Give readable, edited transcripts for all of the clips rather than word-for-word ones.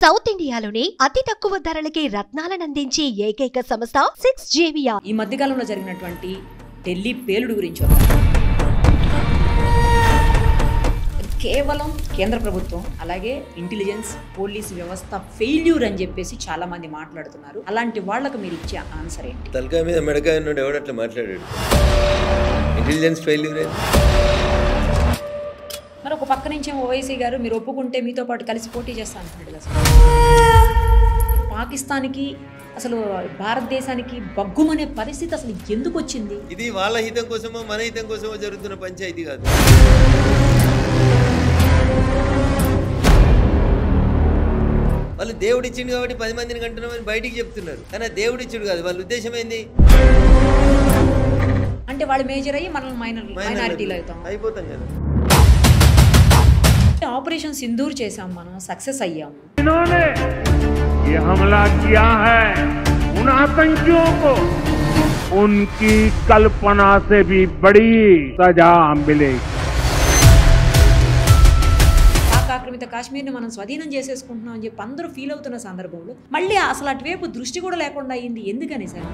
South ఇండియాలోనే అతి తక్కువ ధరలకి రత్నాలనందించే ఏకైక సంస్థ 6JVR. ఈ మధ్యకాలంలో జరిగినటువంటి ఢిల్లీ పేలుడు గురించి కేవలం కేంద్ర ప్రభుత్వం అలాగే ఇంటెలిజెన్స్ పోలీస్ వ్యవస్థ ఫెయిల్యూర్ అని చెప్పేసి చాలా మంది మాట్లాడుతున్నారు. అలాంటి వాళ్ళకు మీరు ఇచ్చే ఆన్సర్ ఏంటి? తలకాయ మీద మెడకాయ ఉన్నాడు ఎవడు అట్లా మాట్లాడాడు? ఇంటెలిజెన్స్ ఫెయిల్యూర్ మరి ఒక పక్క నుంచి ఓవైసీ గారు మీరు ఒప్పుకుంటే మీతో పాటు కలిసి పోటీ చేస్తా అంటున్నాడు కదా. పాకిస్తాన్కి అసలు భారతదేశానికి బగ్గుమనే పరిస్థితి అసలు ఎందుకు వచ్చింది? ఇది వాళ్ళ హితం కోసమో మన హితం కోసమో జరుగుతున్న పంచాయతీ కాదు. వాళ్ళు దేవుడు ఇచ్చిండు కాబట్టి 10 మందిని కంటున్నామని బయటికి చెప్తున్నారు, కానీ దేవుడు ఇచ్చుడు కాదు. వాళ్ళ ఉద్దేశం ఏంది? అంటే వాళ్ళు మేజర్ అయ్యి మనం మైనారిటీలో అయిపోతాం కదా. ఆపరేషన్ సింధూర్ చేసాం, మనం సక్సెస్ అయ్యాము. ये हमला किया है उन आतंकियों को उनकी कल्पना से भी बड़ी सजा मिलेगी. పాక్ ఆక్రమిత కాశ్మీర్ని మనం స్వాధీనం చేసేసుకుంటున్నాం అని చెప్పి అందరూ ఫీల్ అవుతున్న సందర్భంలో మళ్ళీ అసలు అటువైపు దృష్టి కూడా లేకుండా అయింది. ఎందుకని సార్?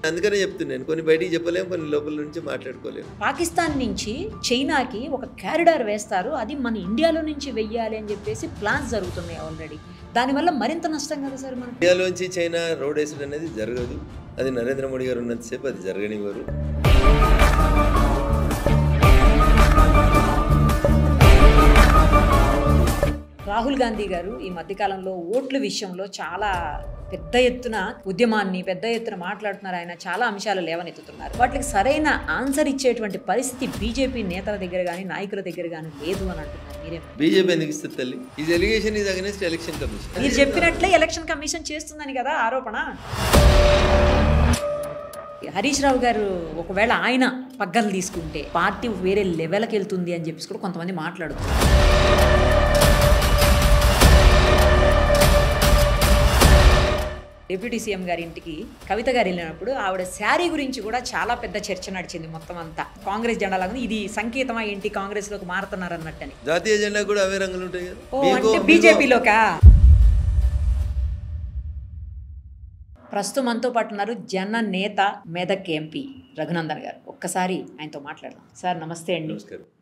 అందుకనే చెప్తున్నాను, కొన్ని బయటికి చెప్పలేము, కొన్ని లోపల నుంచి మాట్లాడుకోలేము. పాకిస్తాన్ నుంచి చైనాకి ఒక కారిడార్ వేస్తారు, అది మన ఇండియాలో నుంచి వెయ్యాలి అని చెప్పేసి ప్లాన్స్ జరుగుతున్నాయి ఆల్రెడీ. దానివల్ల మరింత నష్టం కదా సార్ మనం. ఇండియాలోంచి చైనా రోడ్ వేసడం అనేది జరగదు. అది నరేంద్ర మోడీ గారు ఉన్నంతసేపు అది జరగనివ్వరు. రాహుల్ గాంధీ గారు ఈ మధ్యకాలంలో ఓట్ల విషయంలో చాలా పెద్ద ఎత్తున ఉద్యమాన్ని పెద్ద ఎత్తున మాట్లాడుతున్నారు. ఆయన చాలా అంశాలు లేవనెత్తుతున్నారు. వాటికి సరైన ఆన్సర్ ఇచ్చేటువంటి పరిస్థితి బీజేపీ నేతల దగ్గర కానీ నాయకుల దగ్గర కానీ లేదు అని అంటున్నారు. మీరే బీజేపీ ఎందుకు ఇస్తుంది తల్లి? ఈ allegation is against election commission. మీరు చెప్పినట్లే ఎలక్షన్ కమిషన్ చేస్తుందని కదా ఆరోపణ. హరీష్ రావు గారు ఒకవేళ ఆయన పగ్గలు తీసుకుంటే పార్టీ వేరే లెవెల్కి వెళ్తుంది అని చెప్పేసి కూడా కొంతమంది మాట్లాడుతున్నారు. డిప్యూటీ సీఎం గారి ఇంటికి కవిత గారు వెళ్ళినప్పుడు ఆవిడ శారీ గురించి కూడా చాలా పెద్ద చర్చ నడిచింది. మొత్తం అంతా కాంగ్రెస్ జెండా లాగా ఇది సంకేతమా ఏంటి కాంగ్రెస్ లోకి మారుతున్నారు అన్నట్టని. జాతీయ జెండా కూడా అవే రంగులు ఉంటాయి కదా. ఓ అంటే బీజేపీలోకా? ప్రస్తుతం మనతో పాటు ఉన్నారు జన నేత మెదక్ ఎంపీ రఘునందన్ గారు. ఒక్కసారి ఆయనతో మాట్లాడదాం. సార్ నమస్తే అండి.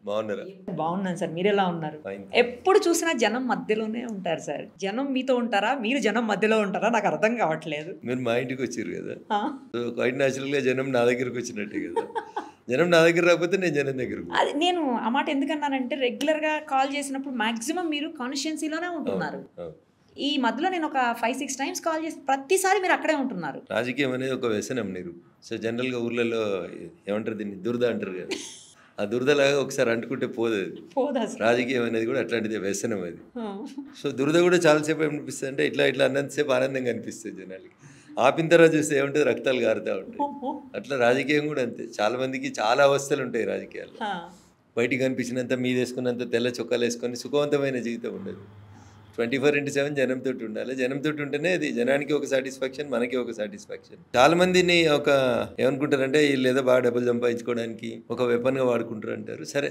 బాగున్నారా? బాగున్నాను సార్, మీరు ఎలా ఉన్నారు? ఎప్పుడు చూసినా జనం మధ్యలోనే ఉంటారు సార్. జనం మీతో ఉంటారా, మీరు జనం మధ్యలో ఉంటారా? నాకు అర్థం కావట్లేదు. మీరు మా ఇంటికి వచ్చారు కదా, క్వైట్ న్యాచురల్ గా జనం నా దగ్గరకు వచ్చినట్టే కదా. జనం నా దగ్గర రాకపోతే నేను జనం దగ్గరకు. అది నేను ఆ మాట ఎందుకన్నానంటే రెగ్యులర్ గా కాల్ చేసినప్పుడు మాక్సిమం మీరు కాన్స్టిట్యుయెన్సీలోనే ఉంటున్నారు. ఈ మధ్యలో నేను ఒక 5-6 టైమ్స్ కాల్ చేసి ప్రతిసారి మీరు అక్కడే ఉంటున్నారు. రాజకీయం అనేది ఒక వ్యసనం నీరు. సో జనరల్గా ఊర్లలో ఏమంటారు దీన్ని, దురద అంటారు కదా. ఆ దురదలాగా ఒకసారి అంటుకుంటే పోదు. రాజకీయం అనేది కూడా అట్లాంటిది, వ్యసనం అది. సో దురద కూడా చాలాసేపు ఏమనిపిస్తుంది అంటే ఇట్లా అన్నంతసేపు ఆనందంగా అనిపిస్తుంది జనాలకి. ఆపిన తర్వాత చూస్తే ఏముంటుంది, రక్తాలు కారుతూ ఉంటాయి. అట్లా రాజకీయం కూడా అంతే. చాలా మందికి చాలా అవస్థలు ఉంటాయి రాజకీయాలు. బయటికి కనిపించినంత మీద వేసుకున్నంత తెల్ల చొక్కాలు వేసుకొని సుఖవంతమైన జీవితం ఉండదు. 24/7 జనంతో ఉండాలి. జనంతో ఉంటేనే అది జనానికి ఒక సాటిస్ఫాక్షన్, మనకి ఒక సాటిస్ఫాక్షన్. చాలా మందిని ఒక ఏమనుకుంటారంటే వీళ్ళు ఏదో బాగా డబ్బులు సంపాదించుకోవడానికి ఒక వెపన్గా వాడుకుంటారు అంటారు. సరే,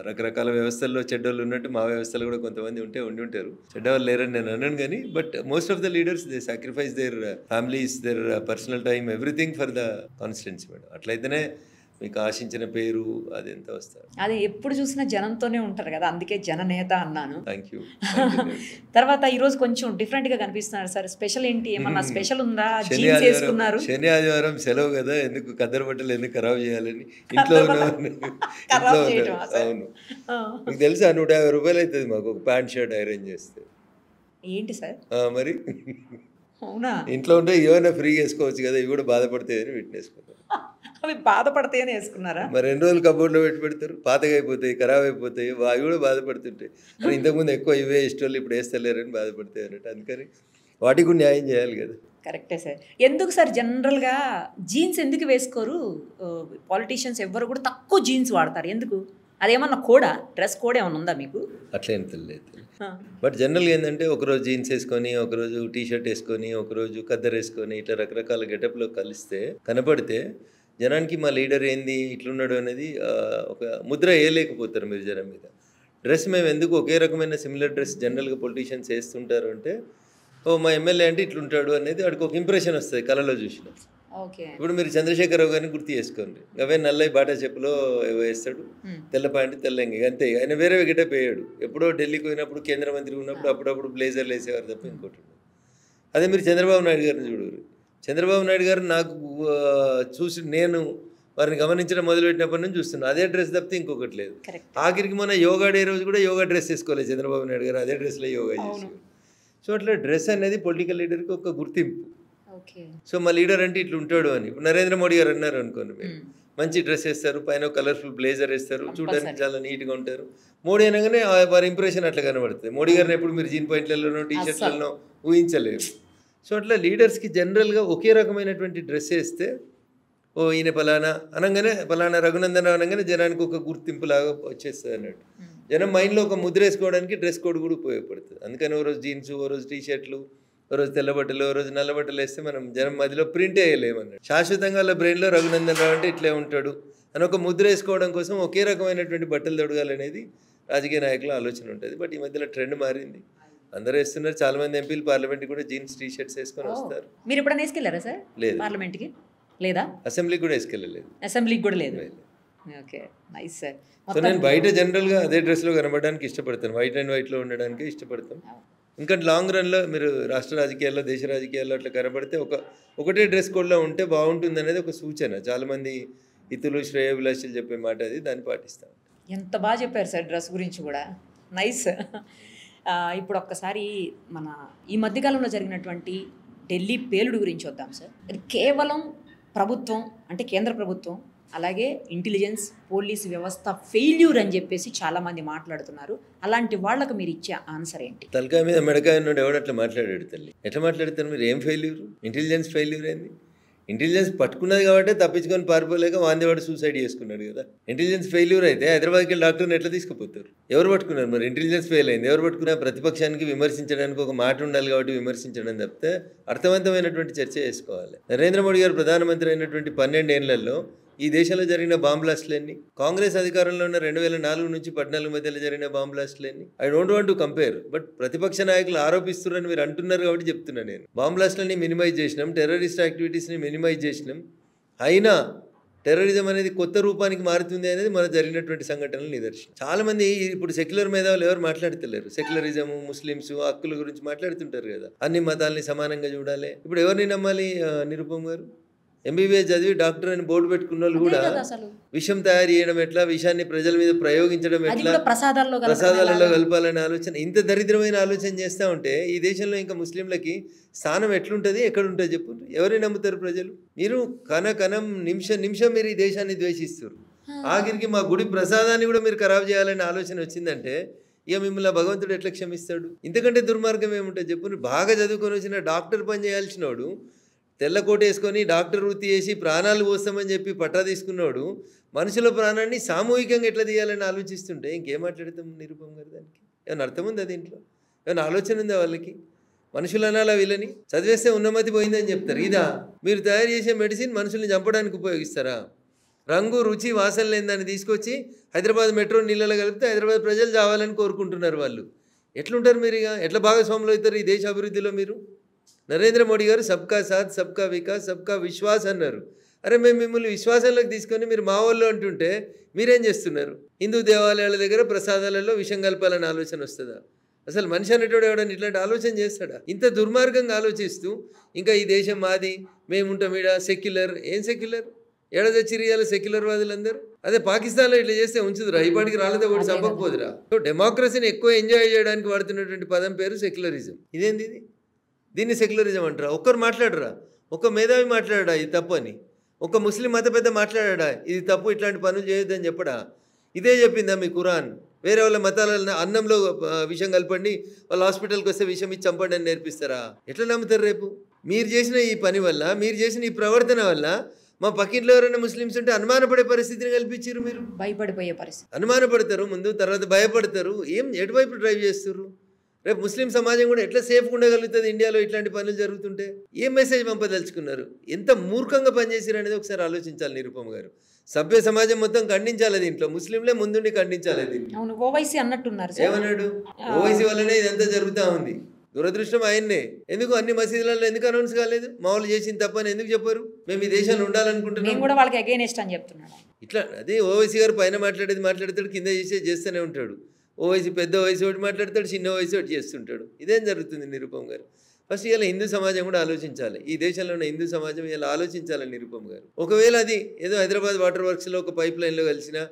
రకరకాల వ్యవస్థల్లో చెడ్డోళ్ళు ఉన్నట్టు మా వ్యవస్థలో కూడా కొంతమంది ఉండి ఉంటారు. చెడ్డవాళ్ళు లేరని నేను అన్నాను కానీ, but most of the leaders they sacrifice their families, their personal time, everything for the constituency madam. అట్లయితేనే మీకు ఆశించిన పేరు అది ఎంత వస్తారు. అదే ఎప్పుడు చూసినా జనంతోనే ఉంటారు కదా, అందుకే జననేత అన్నాను. Thank you. తర్వాత ఈ రోజు కొంచెం డిఫరెంట్ గా కనిపిస్తున్నారు సార్. స్పెషల్ ఏంటి, ఏమన్నా స్పెషల్ ఉందా? జీన్స్ వేసుకున్నారు. శని ఆదివారం సెలవు కదా, ఎందుకు కద్దరు బట్టలు ఎందుకు ఖరాబ్ చేయాలని ఇంట్లో అవును. మీకు తెలుసా 150 రూపాయలు అవుతుంది మాకు ఒక ప్యాంట్ షర్ట్ అరేంజ్ చేస్తే. ఏంటి సార్ మరి? అవునా? ఇంట్లో ఉంటే ఏమైనా ఫ్రీగా వేసుకోవచ్చు కదా, ఇవి కూడా బాధపడతాయని వీటిని వేసుకుంటారు. అవి బాధపడతాయని వేసుకున్నారా? మరి 2 రోజులు కబోర్డ్లో పెడతారు, పాతగా అయిపోతాయి, ఖరాబ్ అయిపోతాయి, అవి కూడా బాధపడుతుంటాయి. అని ఇంతకుముందు ఎక్కువ ఇవే ఇష్టోళ్ళు ఇప్పుడు వేస్తలేరని బాధపడతాయి అన్నట్టు. అందుకని వాటికి కూడా న్యాయం చేయాలి కదా. కరెక్టే సార్. ఎందుకు సార్ జనరల్గా జీన్స్ ఎందుకు వేసుకోరు? పాలిటీషియన్స్ ఎవ్వరు కూడా తక్కువ జీన్స్ వాడతారు, ఎందుకు? అదేమన్నా కోడా, డ్రెస్ కోడ్ ఏమన్నా ఉందా మీకు? అట్లేం తెలియదు. బట్ జనరల్గా ఏంటంటే ఒకరోజు జీన్స్ వేసుకొని, ఒకరోజు టీ షర్ట్ వేసుకొని, ఒకరోజు ఖద్దరు వేసుకొని, ఇట్లా రకరకాల గెటప్లో కలిస్తే కనపడితే జనానికి మా లీడర్ ఏంది ఇట్లున్నాడు అనేది ఒక ముద్ర వేయలేకపోతారు మీరు జనం మీద. డ్రెస్ మేము ఎందుకు ఒకే రకమైన సిమిలర్ డ్రెస్ జనరల్గా పొలిటీషియన్స్ వేస్తుంటారు అంటే, ఓ మా ఎమ్మెల్యే అంటే ఇట్లుంటాడు అనేది వాడికి ఒక ఇంప్రెషన్ వస్తుంది కళలో చూసిన. ఇప్పుడు మీరు చంద్రశేఖరరావు గారిని గుర్తు చేసుకోండి, అవే నల్లయి బాటా చెప్పులో వేస్తాడు, తెల్ల ప్యాంటు తెల్లంగి, అంతే. ఆయన వేరే గెటప్ వేయడు. ఎప్పుడో ఢిల్లీకి పోయినప్పుడు కేంద్ర మంత్రి ఉన్నప్పుడు అప్పుడప్పుడు బ్లేజర్లు వేసేవారు తప్ప ఇంకోటి. అదే మీరు చంద్రబాబు నాయుడు గారిని చూడరు. చంద్రబాబు నాయుడు గారు నాకు చూసి నేను వారిని గమనించడం మొదలుపెట్టినప్పటి నుంచి చూస్తున్నాను అదే డ్రెస్ తప్పితే ఇంకొకటి లేదు. ఆఖరికి మన యోగా డే రోజు కూడా యోగా డ్రెస్ వేసుకోలేదు చంద్రబాబు నాయుడు గారు, అదే డ్రెస్లో యోగా చేసేవారు. సో అట్లా డ్రెస్ అనేది పొలిటికల్ లీడర్కి ఒక గుర్తింపు. సో మా లీడర్ అంటే ఇట్లా ఉంటాడు అని. ఇప్పుడు నరేంద్ర మోడీ గారు అన్నారు అనుకోండి, మీరు మంచి డ్రెస్ వేస్తారు, పైన కలర్ఫుల్ బ్లేజర్ వేస్తారు, చూడడానికి చాలా నీట్గా ఉంటారు. మోడీ అనగానే వారి ఇంప్రెషన్ అట్లా కనబడుతుంది. మోడీ గారిని ఎప్పుడు మీరు జీన్ పాయింట్లలోనో టీ షర్ట్లలో ఊహించలేరు. సో అట్లా లీడర్స్కి జనరల్గా ఒకే రకమైనటువంటి డ్రెస్ వేస్తే ఓ ఈయన పలానా అనగానే పలానా రఘునందన అనగానే జనానికి ఒక గుర్తింపులాగా వచ్చేస్తుంది అన్నట్టు. జనం మైండ్లో ఒక ముద్ర వేసుకోవడానికి డ్రెస్ కోడ్ కూడా ఉపయోగపడుతుంది. అందుకని ఓ రోజు జీన్స్, ఓ రోజు టీ షర్ట్లు, ఓ రోజు తెల్ల బట్టలు, ఓ రోజు నల్ల బట్టలు వేస్తే మనం జనం మధ్యలో ప్రింట్ వేయలేమన్నట్టు. శాశ్వతంగా వాళ్ళ బ్రెయిన్లో రఘునందన్ రావు అంటే ఇట్లే ఉంటాడు అని ఒక ముద్ర వేసుకోవడం కోసం ఒకే రకమైనటువంటి బట్టలు తొడగాలనేది రాజకీయ నాయకుల ఆలోచన ఉంటుంది. బట్ ఈ మధ్యలో ట్రెండ్ మారింది, అందరూ వేస్తున్నారు. చాలా మంది ఎంపీలు పార్లమెంట్కి కూడా జీన్స్ టీ షర్ట్స్ వేసుకొని వస్తారు. మీరు ఎప్పుడైనా వేసుకెళ్ళారా సార్? లేదు. పార్లమెంట్కి లేదా? అసెంబ్లీకి కూడా వేసుకెళ్ళలేదు. అసెంబ్లీకి కూడా లేదు. Okay, nice sir. సో నేను బయట జనరల్గా అదే డ్రెస్లో కనబడడానికి ఇష్టపడతాను, వైట్ అండ్ వైట్లో ఉండడానికి ఇష్టపడతాం. ఇంకా లాంగ్ రన్లో మీరు రాష్ట్ర రాజకీయాల్లో, దేశ రాజకీయాల్లో అట్లా కనబడితే ఒకటే డ్రెస్ కోడ్లో ఉంటే బాగుంటుంది అనేది ఒక సూచన. చాలామంది ఇతులు శ్రేయోభిలాషులు చెప్పే మాట అది, దాన్ని పాటిస్తాం. ఎంత బాగా చెప్పారు సార్ డ్రెస్ గురించి కూడా, నైస్. ఇప్పుడు ఒక్కసారి మన ఈ మధ్యకాలంలో జరిగినటువంటి ఢిల్లీ పేలుడు గురించి వద్దాం సార్. అది కేవలం ప్రభుత్వం అంటే కేంద్ర ప్రభుత్వం, అలాగే ఇంటెలిజెన్స్, పోలీస్ వ్యవస్థ ఫెయిల్యూర్ అని చెప్పేసి చాలామంది మాట్లాడుతున్నారు. అలాంటి వాళ్ళకు మీరు ఇచ్చే ఆన్సర్ ఏంటి? తలకాయ మీద మెడకాయ ఉన్నాడు ఎవడు అట్లా మాట్లాడాడు తల్లి. ఎట్లా మాట్లాడతారు మీరు? ఏం ఫెయిల్యూర్? ఇంటెలిజెన్స్ ఫెయిల్యూర్ ఏంది? ఇంటెలిజెన్స్ పట్టుకున్నది కాబట్టి తప్పించుకొని పారిపోలేక వాందేవాడు సూసైడ్ చేసుకున్నాడు కదా. ఇంటెలిజెన్స్ ఫెయిల్యూర్ అయితే హైదరాబాద్కి వెళ్ళి డాక్టర్ని ఎట్లా తీసుకుపోతారు? ఎవరు పట్టుకున్నారు మరి? ఇంటెలిజెన్స్ ఫెయిల్ అయింది, ఎవరు పట్టుకున్నారు? ప్రతిపక్షానికి విమర్శించడానికి ఒక మాట ఉండాలి కాబట్టి విమర్శించడం తప్పితే అర్థవంతమైనటువంటి చర్చ చేసుకోవాలి. నరేంద్ర మోడీ గారు ప్రధానమంత్రి అయినటువంటి 12 ఏళ్లలో ఈ దేశంలో జరిగిన బాంబ్ బ్లాస్ట్లన్నీ, కాంగ్రెస్ అధికారంలో ఉన్న 2004 నుంచి 14 మధ్యలో జరిగిన బాంబ్ బ్లాస్ట్లన్నీ, I don't want to compare, but ప్రతిపక్ష నాయకులు ఆరోపిస్తున్నారని మీరు అంటున్నారు కాబట్టి చెప్తున్నా. నేను బాంబ్ బ్లాస్ట్లని మినిమైజ్ చేసినాం, టెర్రరిస్ట్ యాక్టివిటీస్ని మినిమైజ్ చేసినాం. అయినా టెర్రరిజం అనేది కొత్త రూపానికి మారుతుంది అనేది మన జరిగినటువంటి సంఘటనలు నిదర్శనం. చాలా మంది ఇప్పుడు సెక్యులర్ మేధావులు ఎవరు మాట్లాడతలేరు. సెక్యులరిజం, ముస్లిమ్స్ హక్కుల గురించి మాట్లాడుతుంటారు కదా, అన్ని మతాలని సమానంగా చూడాలి. ఇప్పుడు ఎవరిని నమ్మాలి? నిరుపమ్ గారు ఎంబీబీఎస్ చదివి డాక్టర్ అని బోర్డు పెట్టుకున్న వాళ్ళు కూడా విషం తయారు చేయడం ఎట్లా, విషాన్ని ప్రజల మీద ప్రయోగించడం ఎట్లా, ప్రసాదాలలో కలపాలనే ఆలోచన, ఇంత దరిద్రమైన ఆలోచన చేస్తూ ఉంటే ఈ దేశంలో ఇంకా ముస్లింలకి స్థానం ఎట్లుంటుంది, ఎక్కడుంటుంది చెప్పు? ఎవరిని నమ్ముతారు ప్రజలు? మీరు కణం నిమిషం మీరు ఈ దేశాన్ని ద్వేషిస్తారు. ఆఖరికి మా గుడి ప్రసాదాన్ని కూడా మీరు ఖరాబ్ చేయాలనే ఆలోచన వచ్చిందంటే ఇక మిమ్మల్ని భగవంతుడు ఎట్లా క్షమిస్తాడు? ఇంతకంటే దుర్మార్గం ఏముంటుంది చెప్పు? బాగా చదువుకొని వచ్చిన డాక్టర్ పని చేయాల్సినోడు, తెల్ల కోట వేసుకొని డాక్టర్ వృత్తి చేసి ప్రాణాలు పోస్తామని చెప్పి పట్టా తీసుకున్నాడు, మనుషుల ప్రాణాన్ని సామూహికంగా ఎట్లా తీయాలని ఆలోచిస్తుంటే ఇంకేం మాట్లాడతాం నిరుపమ్ గారు? దానికి ఏమైనా అర్థం ఉందా? దీంట్లో ఏమైనా ఆలోచన ఉందా వాళ్ళకి? మనుషులు అనాలా వీళ్ళని? చదివేస్తే ఉన్నమతి పోయిందని చెప్తారు. ఇదా మీరు తయారు చేసే మెడిసిన్ మనుషుల్ని చంపడానికి ఉపయోగిస్తారా? రంగు, రుచి, వాసన లేని దాన్ని తీసుకొచ్చి హైదరాబాద్ మెట్రో నీళ్ళలో కలిపితే హైదరాబాద్ ప్రజలు చావాలని కోరుకుంటున్నారు వాళ్ళు. ఎట్లుంటారు మీరు? ఇక ఎట్లా భాగస్వాములు అవుతారు ఈ దేశ అభివృద్ధిలో మీరు? నరేంద్ర మోడీ గారు సబ్కా సాథ్, సబ్కా వికాస్, సబ్కా విశ్వాస్ అన్నారు. అరే మేము మిమ్మల్ని విశ్వాసంలోకి తీసుకొని మీరు మా వాళ్ళు అంటుంటే మీరేం చేస్తున్నారు? హిందూ దేవాలయాల దగ్గర ప్రసాదాలలో విషం కలపాలని ఆలోచన వస్తుందా? అసలు మనిషి అనేటోడు ఎవడని ఇట్లాంటి ఆలోచన చేస్తాడా? ఇంత దుర్మార్గంగా ఆలోచిస్తూ ఇంకా ఈ దేశం మాది, మేముంటాం ఈడ, సెక్యులర్. ఏం సెక్యులర్? ఏడాదచ్చిరియాల సెక్యులర్ వాదులందరూ. అదే పాకిస్తాన్లో ఇట్లా చేస్తే ఉంచుదురా? ఇప్పటికి రాలేదో కూడా చంపకపోదురా? డెమోక్రసీని ఎక్కువ ఎంజాయ్ చేయడానికి వాడుతున్నటువంటి పదం పేరు సెక్యులరిజం. ఇదేంది ఇది? దీన్ని సెక్యులరిజం అంటారా? ఒక్కరు మాట్లాడరా? ఒక మేధావి మాట్లాడా ఇది తప్పు అని? ఒక ముస్లిం మత పెద్ద మాట్లాడా ఇది తప్పు, ఇట్లాంటి పనులు చేయొద్దని చెప్పడా? ఇదే చెప్పిందా మీ ఖురాన్? వేరే వాళ్ళ మతాల అన్నంలో విషం కలపండి, వాళ్ళ హాస్పిటల్కి వస్తే విషం ఇచ్చి చంపండి అని నేర్పిస్తారా? ఎట్లా నమ్ముతారు రేపు? మీరు చేసిన ఈ పని వల్ల, మీరు చేసిన ఈ ప్రవర్తన వల్ల మా పక్కింట్లో ఎవరైనా ముస్లిమ్స్ ఉంటే అనుమానపడే పరిస్థితిని కల్పించారు. మీరు భయపడిపోయే పరిస్థితి, అనుమానపడతారు ముందు, తర్వాత భయపడతారు. ఎటువైపు డ్రైవ్ చేస్తారు? రేపు ముస్లిం సమాజం కూడా ఎట్లా సేఫ్గా ఉండగలుగుతుంది ఇండియాలో ఇట్లాంటి పనులు జరుగుతుంటే? ఏం మెసేజ్ పంపదలుచుకున్నారు? ఎంత మూర్ఖంగా పనిచేసారు అనేది ఒకసారి ఆలోచించాలి నిరుపమ్ గారు. సభ్య సమాజం మొత్తం ఖండించాలి దీంట్లో, ముస్లింలే ముందుండి ఖండించాలి దీన్ని. అవును, ఓవైసీ అన్నట్టున్నారు. ఏమన్నాడు? ఓవైసీ వల్లనే ఇదంతా జరుగుతూ ఉంది. దురదృష్టం ఆయన్నే. ఎందుకు అన్ని మసీదులలో ఎందుకు అనౌన్స్ కాలేదు? మామూలు చేసింది తప్పని ఎందుకు చెప్పారు? మేము ఈ దేశాన్ని ఉండాలనుకుంటున్నాం కూడా వాళ్ళకి అగైనెస్ట్ అని చెప్తున్నాడు. ఇట్లా అదే ఓవైసీ గారు పైన మాట్లాడతాడు, కింద చేస్తూనే ఉంటాడు. ఓవైసీ పెద్ద వయసు ఒకటి మాట్లాడతాడు, చిన్న వయసు ఒకటి చేస్తుంటాడు. ఇదేం జరుగుతుంది నిరుపమ్ గారు? ఫస్ట్ ఇలా హిందూ సమాజం కూడా ఆలోచించాలి. ఈ దేశంలో ఉన్న హిందూ సమాజం ఇలా ఆలోచించాలి నిరుపమ్ గారు. ఒకవేళ అది ఏదో హైదరాబాద్ వాటర్ వర్క్స్లో ఒక పైప్ లైన్లో కలిసినా,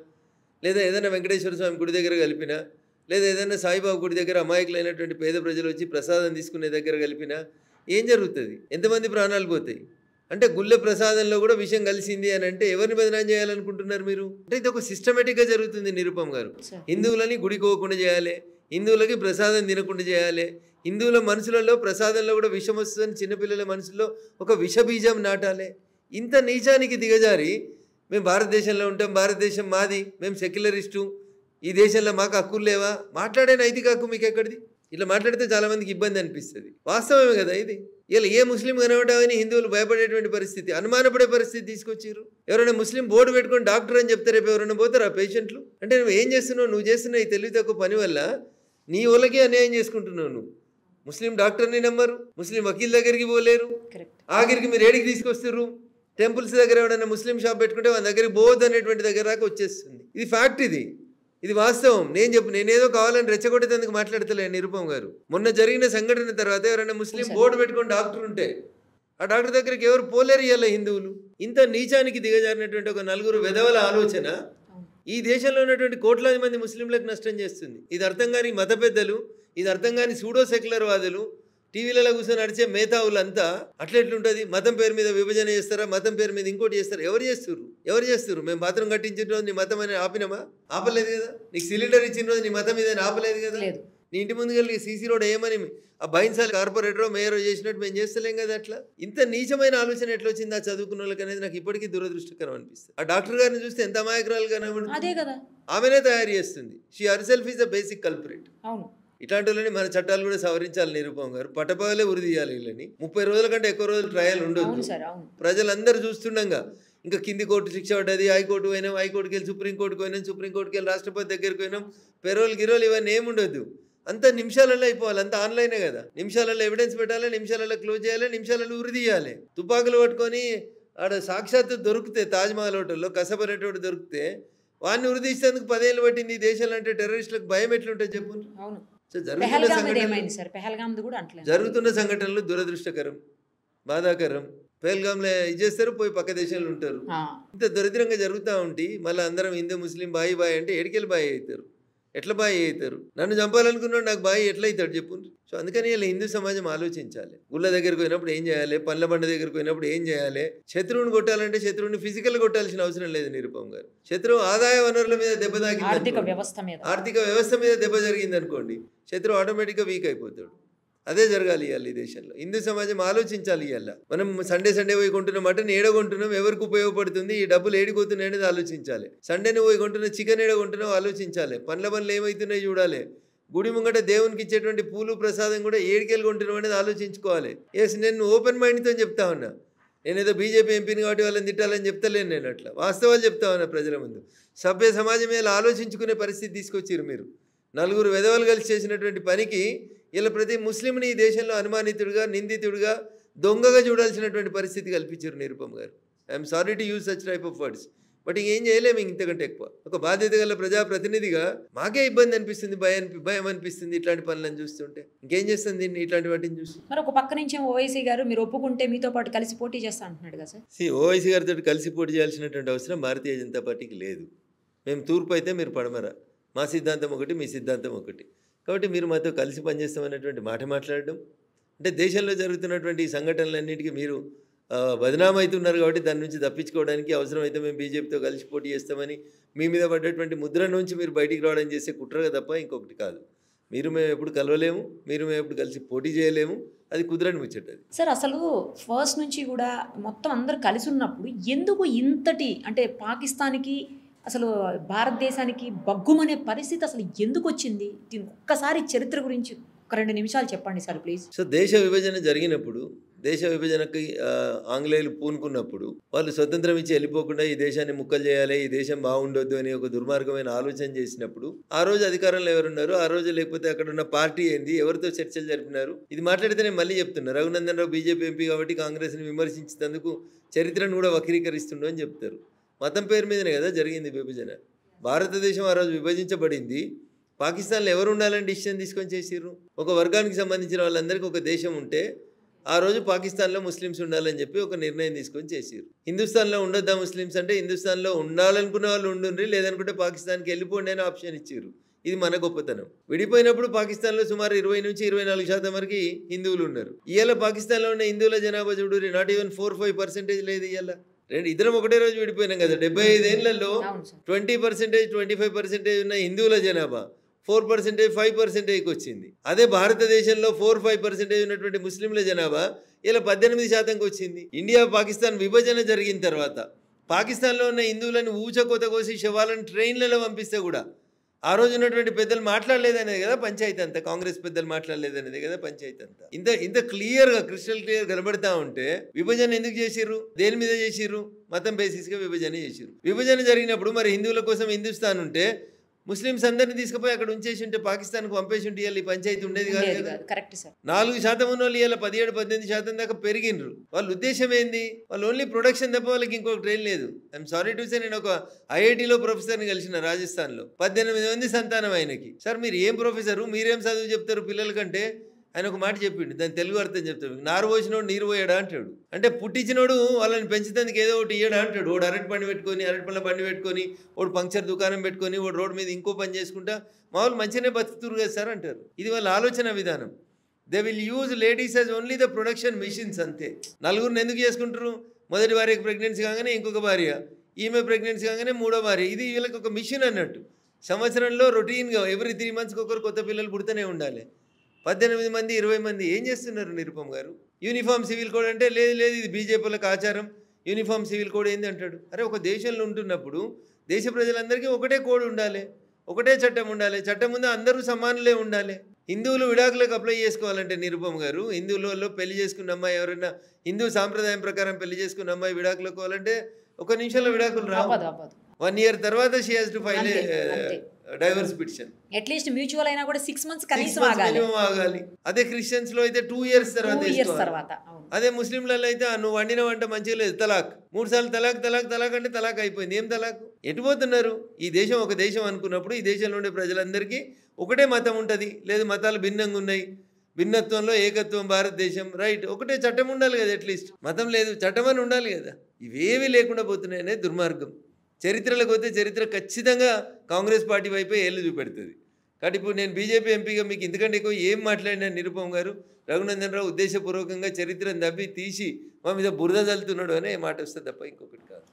లేదా ఏదైనా వెంకటేశ్వర స్వామి గుడి దగ్గర కలిపినా, లేదా ఏదైనా సాయిబాబా గుడి దగ్గర అమాయకులైనటువంటి పేద ప్రజలు వచ్చి ప్రసాదం తీసుకునే దగ్గర కలిపినా ఏం జరుగుతుంది? ఎంతమంది ప్రాణాలు పోతాయి? అంటే గుళ్ళె ప్రసాదంలో కూడా విషయం కలిసింది అని అంటే ఎవరిని బదనాం చేయాలనుకుంటున్నారు మీరు? అంటే ఇది ఒక సిస్టమేటిక్గా జరుగుతుంది నిరుపమ్ గారు. హిందువులని గుడికోకుండా చేయాలి, హిందువులకి ప్రసాదం తినకుండా చేయాలి, హిందువుల మనసులలో ప్రసాదంలో కూడా విషం వస్తుందని చిన్నపిల్లల మనసులో ఒక విషబీజం నాటాలి. ఇంత నీచానికి దిగజారి మేము భారతదేశంలో ఉంటాం, భారతదేశం మాది, మేము సెక్యులరిస్టు, ఈ దేశంలో మాకు హక్కులు లేవా? మాట్లాడే నైతిక హక్కు మీకు ఎక్కడిది? ఇట్లా మాట్లాడితే చాలామందికి ఇబ్బంది అనిపిస్తుంది. వాస్తవమే కదా ఇది. ఇలా ఏ ముస్లిం కనబడామని హిందువులు భయపడేటువంటి పరిస్థితి, అనుమానపడే పరిస్థితి తీసుకొచ్చారు. ఎవరైనా ముస్లిం బోర్డు పెట్టుకొని డాక్టర్ అని చెప్తే రేపు ఎవరైనా పోతారా పేషెంట్లు? అంటే నువ్వు ఏం చేస్తున్నావు? నువ్వు చేస్తున్న ఈ తెలివి తక్కువ పని వల్ల నీ వాళ్ళకి అన్యాయం చేసుకుంటున్నావు. నువ్వు ముస్లిం డాక్టర్ని నమ్మరు, ముస్లిం వకీల్ దగ్గరికి పోలేరు, ఆఖరికి మీరు ఏడికి తీసుకొస్తారు? టెంపుల్స్ దగ్గర ఎవరైనా ముస్లిం షాప్ పెట్టుకుంటే వాళ్ళ దగ్గరికి పోవద్దు అనేటువంటి దగ్గర దాకా వచ్చేస్తుంది. ఇది ఫ్యాక్ట్, ఇది వాస్తవం. నేనేదో కావాలని రెచ్చగొట్టేందుకు మాట్లాడతలే నిరుపమ్ గారు. మొన్న జరిగిన సంఘటన తర్వాత ఎవరైనా ముస్లిం బోర్డు పెట్టుకుని డాక్టర్ ఉంటే ఆ డాక్టర్ దగ్గరికి ఎవరు పోలేరు ఇయ్యాల హిందువులు. ఇంత నీచానికి దిగజారినటువంటి ఒక నలుగురు వెధవల ఆలోచన ఈ దేశంలో ఉన్నటువంటి కోట్లాది మంది ముస్లింలకు నష్టం చేస్తుంది. ఇది అర్థం కాని మత పెద్దలు, ఇది అర్థం కాని సూడో సెక్యులర్ వాదులు, టీవీలలో కూర్చొని నడిచే మేధావులంతా అట్లెట్లుంటుంది? మతం పేరు మీద విభజన చేస్తారా, మతం పేరు మీద ఇంకోటి చేస్తారా? ఎవరు చేస్తారు? మేము బాత్రూమ్ కట్టించిన రోజు నీ మతం అని ఆపినామా? ఆపలేదు కదా. నీకు సిలిండర్ ఇచ్చిన రోజు నీ మతం మీద ఆపలేదు కదా. నీ ఇంటి ముందుకెళ్ళి సీసీ రోడ్ ఏమని ఆ బైన్సాల్ కార్పొరేటరో మేయరో చేసినట్టు మేము చేస్తలేం కదా. అట్లా ఇంత నీచమైన ఆలోచన ఎట్లా వచ్చింది ఆ చదువుకున్న వాళ్ళకి అనేది నాకు ఇప్పటికీ దురదృష్టకరం అనిపిస్తుంది. ఆ డాక్టర్ గారిని చూస్తే ఎంత అమాయకురాలు కనబడుతుంది. ఆమెనే తయారు చేస్తుంది. She herself is the basic కల్పరేట్. ఇట్లాంటి వాళ్ళని మన చట్టాలు కూడా సవరించాలి నిరుపమ్ గారు. పట్టపగలే ఉరి తీయాలి వీళ్ళని. 30 రోజుల కంటే ఎక్కువ రోజులు ట్రయల్ ఉండొద్దు. ప్రజలందరూ చూస్తుండగా ఇంకా కింది కోర్టు శిక్ష పడ్డది, హైకోర్టు పోయినాం, హైకోర్టుకి వెళ్ళి సుప్రీంకోర్టుకి పోయినాం, సుప్రీంకోర్టుకి వెళ్ళి రాష్ట్రపతి దగ్గరికి పోయినాం, గిరోలు ఇవన్నీ ఏముండొద్దు. అంతా నిమిషాలలో అయిపోవాలి, అంతా ఆన్లైనే కదా. నిమిషాలలో ఎవిడెన్స్ పెట్టాలి, నిమిషాలలో క్లోజ్ చేయాలి, నిమిషాలలో ఉరి తీయాలి. తుపాకులు పట్టుకొని ఆడ సాక్షాత్తు దొరికితే తాజ్మహల్ హోటల్లో కసబరేటోడు దొరికితే వాడిని ఉరి తీసేందుకు 10 ఏళ్ళు పట్టింది. ఈ దేశంలో అంటే టెర్రరిస్టులకు భయం ఎట్లుంటుంది చెప్పు. జరుగుతున్న సంఘటనలు దురదృష్టకరం, బాధాకరం. పెహల్గాంలో ఇది చేస్తారు, పోయి పక్క దేశంలో ఉంటారు. ఇంత దరిద్రంగా జరుగుతూ ఉంటే మళ్ళీ అందరం హిందూ ముస్లిం బాయి అంటే ఎడికెళ్ళి బాయి అవుతారు. ఎట్లా బాయి అవుతారు? నన్ను చంపాలనుకున్నాడు, నాకు బాయి ఎట్లా అవుతాడు చెప్పు. సో అందుకని ఇలా హిందూ సమాజం ఆలోచించాలి. గుళ్ళ దగ్గరికి పోయినప్పుడు ఏం చేయాలి, పండ్ల బండ దగ్గరికి పోయినప్పుడు ఏం చేయాలి. శత్రువుని కొట్టాలంటే శత్రువుని ఫిజికల్ కొట్టాల్సిన అవసరం లేదు నిరుపమ్ గారు. శత్రువు ఆదాయ వనరుల మీద దెబ్బ తాకింది, ఆర్థిక వ్యవస్థ మీద దెబ్బ జరిగింది అనుకోండి, శత్రువు ఆటోమేటిక్గా వీక్ అయిపోతాడు. అదే జరగాలి ఇవాళ ఈ దేశంలో. హిందూ సమాజం ఆలోచించాలి. ఇవాళ మనం సండే పోయి కొంటున్న మటన్ ఏడగొంటున్నాం, ఎవరికి ఉపయోగపడుతుంది, ఈ డబ్బులు ఏడిపోతున్నాయి అనేది ఆలోచించాలి. సండేని పోయి కొంటున్న చికెన్ ఏడగొంటున్నాం ఆలోచించాలి. పండ్ల బండ్లు ఏమవుతున్నాయి చూడాలి. గుడి ముంగట దేవునికి ఇచ్చేటువంటి పూలు ప్రసాదం కూడా ఏడికెళ్ళి కొంటున్నాం అనేది ఆలోచించుకోవాలి. ఎస్, నేను ఓపెన్ మైండ్తో చెప్తా ఉన్నా. నేనేదో బీజేపీ ఎంపీని కాబట్టి వాళ్ళని తిట్టాలని చెప్తలేను. నేను అట్లా వాస్తవాలు చెప్తా ఉన్నా ప్రజల ముందు. సభ్య సమాజం మీద ఆలోచించుకునే పరిస్థితి తీసుకొచ్చారు మీరు. నలుగురు వెధవలు కలిసి చేసినటువంటి పనికి ఇలా ప్రతి ముస్లింని ఈ దేశంలో అనుమానితుడిగా, నిందితుడిగా, దొంగగా చూడాల్సినటువంటి పరిస్థితి కల్పించారు నిరుపమ్ గారు. I'm sorry to use such type of words. But ఇంకేం చేయలేము ఇంతకంటే ఎక్కువ. ఒక బాధ్యత గల ప్రజాప్రతినిధిగా మాకే ఇబ్బంది అనిపిస్తుంది, భయం అనిపిస్తుంది ఇట్లాంటి పనులను చూస్తుంటే. ఇంకేం చేస్తుంది దీన్ని ఇట్లాంటి వాటిని చూసి. మరి ఒక పక్క నుంచి ఓవైసీ గారు మీరు ఒప్పుకుంటే మీతో పాటు కలిసి పోటీ చేస్తా అంటున్నాడు కదా సార్. ఓవైసీ గారితో కలిసి పోటీ చేయాల్సినటువంటి అవసరం భారతీయ జనతా పార్టీకి లేదు. మేము తూర్పు అయితే మీరు పడమర, మా సిద్ధాంతం ఒకటి, మీ సిద్ధాంతం ఒకటి. కాబట్టి మీరు మాతో కలిసి పనిచేస్తామనేటువంటి మాట మాట్లాడడం అంటే దేశంలో జరుగుతున్నటువంటి ఈ సంఘటనలన్నింటికీ మీరు బదనాం అవుతున్నారు. కాబట్టి దాని నుంచి తప్పించుకోవడానికి అవసరమైతే మేము బీజేపీతో కలిసి పోటీ చేస్తామని మీ మీద పడ్డటువంటి ముద్ర నుంచి మీరు బయటికి రావడం చేసే కుట్రగా తప్ప ఇంకొకటి కాదు. మేము ఎప్పుడు కలవలేము, మేము ఎప్పుడు కలిసి పోటీ చేయలేము. అది కుదరని ముచ్చటది సార్. అసలు ఫస్ట్ నుంచి కూడా మొత్తం అందరు కలిసి ఉన్నప్పుడు ఎందుకు ఇంతటి అంటే పాకిస్తాన్కి అసలు భారతదేశానికి బగ్గుమనే పరిస్థితి అసలు ఎందుకు వచ్చింది? దీనికి ఒక్కసారి చరిత్ర గురించి ఒక 2 నిమిషాలు చెప్పండి సార్ ప్లీజ్. సో దేశ విభజన జరిగినప్పుడు దేశ విభజనకి ఆంగ్లేయులు పూనుకున్నప్పుడు వాళ్ళు స్వతంత్రం ఇచ్చి వెళ్ళిపోకుండా ఈ దేశాన్ని ముక్కలు చేయాలి, ఈ దేశం బాగుండొద్దు అని ఒక దుర్మార్గమైన ఆలోచన చేసినప్పుడు ఆ రోజు అధికారంలో ఎవరున్నారు, ఆ రోజు లేకపోతే అక్కడ ఉన్న పార్టీ ఏంది, ఎవరితో చర్చలు జరిపినారు, ఇది మాట్లాడితే నేను మళ్ళీ చెప్తున్నా. రఘునందన్ రావు బీజేపీ ఎంపీ కాబట్టి కాంగ్రెస్ని విమర్శించినందుకు చరిత్రను కూడా వక్రీకరిస్తుండో అని చెప్తారు. మతం పేరు మీదనే కదా జరిగింది విభజన. భారతదేశం ఆ రోజు విభజించబడింది. పాకిస్తాన్లో ఎవరు ఉండాలని డిసిషన్ తీసుకొని చేసిర్రు. ఒక వర్గానికి సంబంధించిన వాళ్ళందరికీ ఒక దేశం ఉంటే ఆ రోజు పాకిస్తాన్లో ముస్లిమ్స్ ఉండాలని చెప్పి ఒక నిర్ణయం తీసుకొని చేసిర్రు. హిందుస్థాన్లో ఉండొద్దా ముస్లిమ్స్ అంటే హిందుస్థాన్లో ఉండాలనుకున్న వాళ్ళు ఉండుండ్రి, లేదనుకుంటే పాకిస్తాన్కి వెళ్ళిపోండి అని ఆప్షన్ ఇచ్చారు. ఇది మన గొప్పతనం. విడిపోయినప్పుడు పాకిస్తాన్లో సుమారు 20 నుంచి 24% వరకు హిందువులు ఉన్నారు. ఇవాళ పాకిస్తాన్లో ఉన్న హిందువుల జనాభా చూడు, నాట్ ఈవెన్ 4-5% లేదు. ఇవాళ ఇద్దరం ఒకటే రోజు విడిపోయినాం కదా. 75 ఏళ్లలో 20%, 25% ఉన్న హిందువుల జనాభా 4%, 5%కి వచ్చింది. అదే భారతదేశంలో 4-5% ఉన్నటువంటి ముస్లింల జనాభా ఇలా 18%కి వచ్చింది. ఇండియా పాకిస్తాన్ విభజన జరిగిన తర్వాత పాకిస్తాన్లో ఉన్న హిందువులను ఊచకోత కోసి శవాలను ట్రైన్లలో పంపిస్తే కూడా ఆ రోజు ఉన్నటువంటి పెద్దలు మాట్లాడలేదనేది కదా పంచాయతీ అంతా. కాంగ్రెస్ పెద్దలు మాట్లాడలేదనేది కదా పంచాయతీ అంతా. ఇంత క్లియర్గా క్రిస్టల్ క్లియర్ కనబడతా ఉంటే విభజన ఎందుకు చేసిర్రు, దేని మీద చేసిర్రు? మతం బేసిస్గా విభజన చేసిర్రు. విభజన జరిగినప్పుడు మరి హిందువుల కోసం హిందుస్థాన్ ఉంటే ముస్లిమ్స్ అందరినీ తీసుకుపోయి అక్కడ ఉంచేసి ఉంటే పాకిస్తాన్కి పంపేసి ఉంటే ఈ పంచాయతీ ఉండేది కాదు కదా. 4% ఉన్న వాళ్ళు ఇలా 17-18% దాకా పెరిగినరు. వాళ్ళ ఉద్దేశం ఏంది? వాళ్ళు ఓన్లీ ప్రొడక్షన్ తప్ప వాళ్ళకి ఇంకొక ట్రైన్ లేదు. ఐఎమ్ సారీ టు సే, నేను ఒక ఐఐటీలో ప్రొఫెసర్ని కలిసిన రాజస్థాన్లో. 18 మంది సంతానం ఆయనకి. సార్ మీరు ఏం ప్రొఫెసరు, మీరేం చదువు చెప్తారు పిల్లల కంటే? ఆయన ఒక మాట చెప్పిండు, దాని తెలుగు అర్థం చెప్తాడు. నారు పోసినోడు నీరు పోయాడా అంటాడు. అంటే పుట్టించినోడు వాళ్ళని పెంచుతందుకు ఏదో ఒకటి ఇయ్యడా అంటాడు. వాడు అరటి పండు పెట్టుకొని, అరటిపళ్ళ బండి పెట్టుకొని, వాడు పంక్చర్ దుకాణం పెట్టుకొని, వాడు రోడ్డు మీద ఇంకో పని చేసుకుంటా మామూలు మంచిగానే బతుకుతురు కదా సార్ అంటారు. ఇది వాళ్ళ ఆలోచన విధానం. They will use ladies as only the production machines అంతే. నలుగురిని ఎందుకు చేసుకుంటారు? మొదటి భార్యకి ప్రెగ్నెన్సీ కాగానే ఇంకొక భార్య, ఈమె ప్రెగ్నెన్సీ కాగానే మూడో భార్య. ఇది వీళ్ళకి ఒక మిషన్ అన్నట్టు. సంవత్సరంలో రొటీన్గా ఎవ్రీ 3 monthsకి ఒకరు కొత్త పిల్లలు పుడుతూనే ఉండాలి. 18 మంది 20 మంది ఏం చేస్తున్నారు నిరుపమ్ గారు? యూనిఫామ్ సివిల్ కోడ్ అంటే లేదు ఇది బీజేపీలకు ఆచారం, యూనిఫామ్ సివిల్ కోడ్ ఏంది అంటాడు. అరే ఒక దేశంలో ఉంటున్నప్పుడు దేశ ప్రజలందరికీ ఒకటే కోడ్ ఉండాలి, ఒకటే చట్టం ఉండాలి. చట్టం ముందు అందరూ సమానులే ఉండాలి. హిందువులు విడాకులకు అప్లై చేసుకోవాలంటే నిరుపమ్ గారు, హిందువులలో పెళ్లి చేసుకున్న అమ్మాయి ఎవరైనా హిందూ సాంప్రదాయం ప్రకారం పెళ్లి చేసుకున్న అమ్మాయి విడాకులకు కావాలంటే 1 నిమిషంలో విడాకులు రావు. 1 year తర్వాత she has to file divorce petition. At least mutual అయినా కూడా 6 months కనీసం ఆగాలి. అదే క్రిస్టియన్స్ లో అయితే 2 years తర్వాత. అదే ముస్లింలలో అయితే నువ్వు వండిన వంట మంచిగా లేదు, తలాక్. 3 సార్లు తలాక్ అంటే తలాక్ అయిపోయింది. ఏం తలాక్? ఎటుపోతున్నారు? ఈ దేశం ఒక దేశం అనుకున్నప్పుడు ఈ దేశంలో ఉండే ప్రజలందరికీ ఒకటే మతం ఉంటుంది, లేదు మతాలు భిన్నంగా ఉన్నాయి, భిన్నత్వంలో ఏకత్వం భారతదేశం, రైట్. ఒకటే చట్టం ఉండాలి కదా, అట్లీస్ట్ మతం లేదు చట్టం అని ఉండాలి కదా. ఇవేవి లేకుండా పోతున్నాయనే దుర్మార్గం. చరిత్రలకు పోతే చరిత్ర ఖచ్చితంగా కాంగ్రెస్ పార్టీ వైపే ఏళ్ళు చూపెడుతుంది. కాబట్టి ఇప్పుడు నేను బీజేపీ ఎంపీగా మీకు ఇంతకంటే ఎక్కువ ఏం మాట్లాడినా నిరుపమ్ గారు, రఘునందన్ రావు ఉద్దేశపూర్వకంగా చరిత్రను దవ్వి తీసి మా మీద బురద చల్లుతున్నాడు అనే మాట వస్తుంది తప్ప ఇంకొకటి కాదు.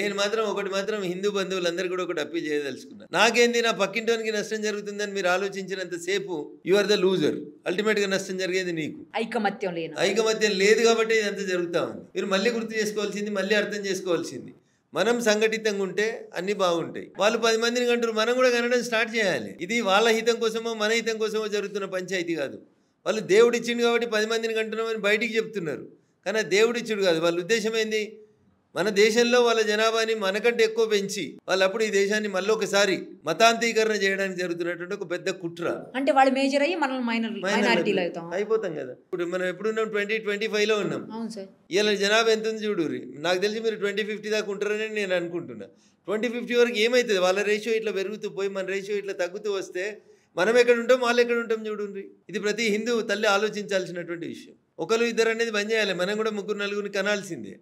నేను మాత్రం ఒకటి మాత్రం హిందూ బంధువులందరూ కూడా ఒకటి అప్పీల్ చేయదలుచుకున్నాను. నాకేంది, నా పక్కింటోనికి నష్టం జరుగుతుందని మీరు ఆలోచించినంత సేపు you are the loser. Ultimate గా నష్టం జరిగేది నీకు. ఐకమత్యం లేదు కాబట్టి ఇదంతా జరుగుతా ఉంది. మీరు మళ్ళీ గుర్తు చేసుకోవాల్సింది, మళ్ళీ అర్థం చేసుకోవాల్సింది, మనం సంఘటితంగా ఉంటే అన్ని బాగుంటాయి. వాళ్ళు 10 మందిని కంటారు, మనం కూడా కనడం స్టార్ట్ చేయాలి. ఇది వాళ్ళ హితం కోసమో మన హితం కోసమో జరుగుతున్న పంచాయతీ కాదు. వాళ్ళు దేవుడు ఇచ్చిండు కాబట్టి 10 మందిని కంటున్నామని బయటికి చెప్తున్నారు, కానీ దేవుడు ఇచ్చుడు కాదు. వాళ్ళ ఉద్దేశం ఏంది? మన దేశంలో వాళ్ళ జనాభాని మనకంటే ఎక్కువ పెంచి వాళ్ళు అప్పుడు ఈ దేశాన్ని మళ్ళీ ఒకసారి మతాంతీకరణ చేయడానికి జరుగుతున్నటువంటి ఒక పెద్ద కుట్ర. అంటే వాళ్ళు మేజర్ అయ్యి మనం మైనారిటీలో అయిపోతాం కదా. ఇప్పుడు మనం ఎప్పుడున్నాం 2025లో ఉన్నాం. ఇలా జనాభా ఎంత ఉంది చూడు. నాకు తెలిసి మీరు 2050 దాకా ఉంటారని నేను అనుకుంటున్నా. 2050 వరకు ఏమవుతుంది? వాళ్ళ రేషియో ఇట్లా పెరుగుతూ పోయి మన రేషియో ఇట్లా తగ్గుతూ వస్తే మనం ఎక్కడ ఉంటాం, వాళ్ళు ఎక్కడ ఉంటాం చూడండి. ఇది ప్రతి హిందూ తల్లి ఆలోచించాల్సినటువంటి విషయం. ఒకరు ఇద్దరు అనేది బంద్ చేయాలి. మనం కూడా 3-4 కనాల్సిందే.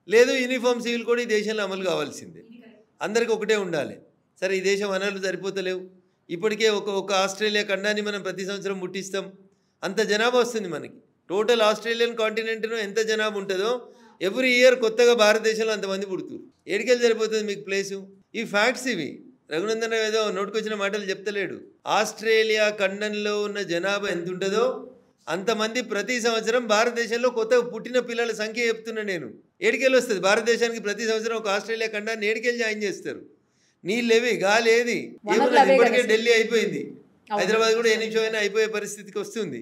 లేదు యూనిఫామ్ సివిల్ కూడా ఈ దేశంలో అమలు కావాల్సిందే. అందరికీ ఒకటే ఉండాలి. సరే ఈ దేశం వనరులు సరిపోతలేవు. ఇప్పటికే ఒక ఆస్ట్రేలియా ఖండాన్ని మనం ప్రతి సంవత్సరం ముట్టిస్తాం. అంత జనాభా వస్తుంది మనకి. టోటల్ ఆస్ట్రేలియన్ కాంటినెంట్లో ఎంత జనాభా ఉంటుందో ఎవ్రీ ఇయర్ కొత్తగా భారతదేశంలో అంతమంది పుడుతురు. ఏడికెళ్ళి సరిపోతుంది మీకు ప్లేసు? ఈ ఫ్యాక్ట్స్ ఇవి. రఘునందన్ రావు ఏదో నోటుకొచ్చిన మాటలు చెప్తలేడు. ఆస్ట్రేలియా ఖండంలో ఉన్న జనాభా ఎంత ఉంటుందో అంతమంది ప్రతి సంవత్సరం భారతదేశంలో కొత్తగా పుట్టిన పిల్లల సంఖ్య చెప్తున్నా నేను. ఏడికెళ్ళి వస్తుంది భారతదేశానికి ప్రతి సంవత్సరం ఒక ఆస్ట్రేలియా ఖండాన్ని ఏడికెళ్ళి జాయిన్ చేస్తారు. నీళ్ళేవి, గాలి ఏది, ఏమన్నా ఇప్పటికే ఢిల్లీ అయిపోయింది. హైదరాబాద్ కూడా ఏ నిమిషం అయినా అయిపోయే పరిస్థితికి వస్తుంది.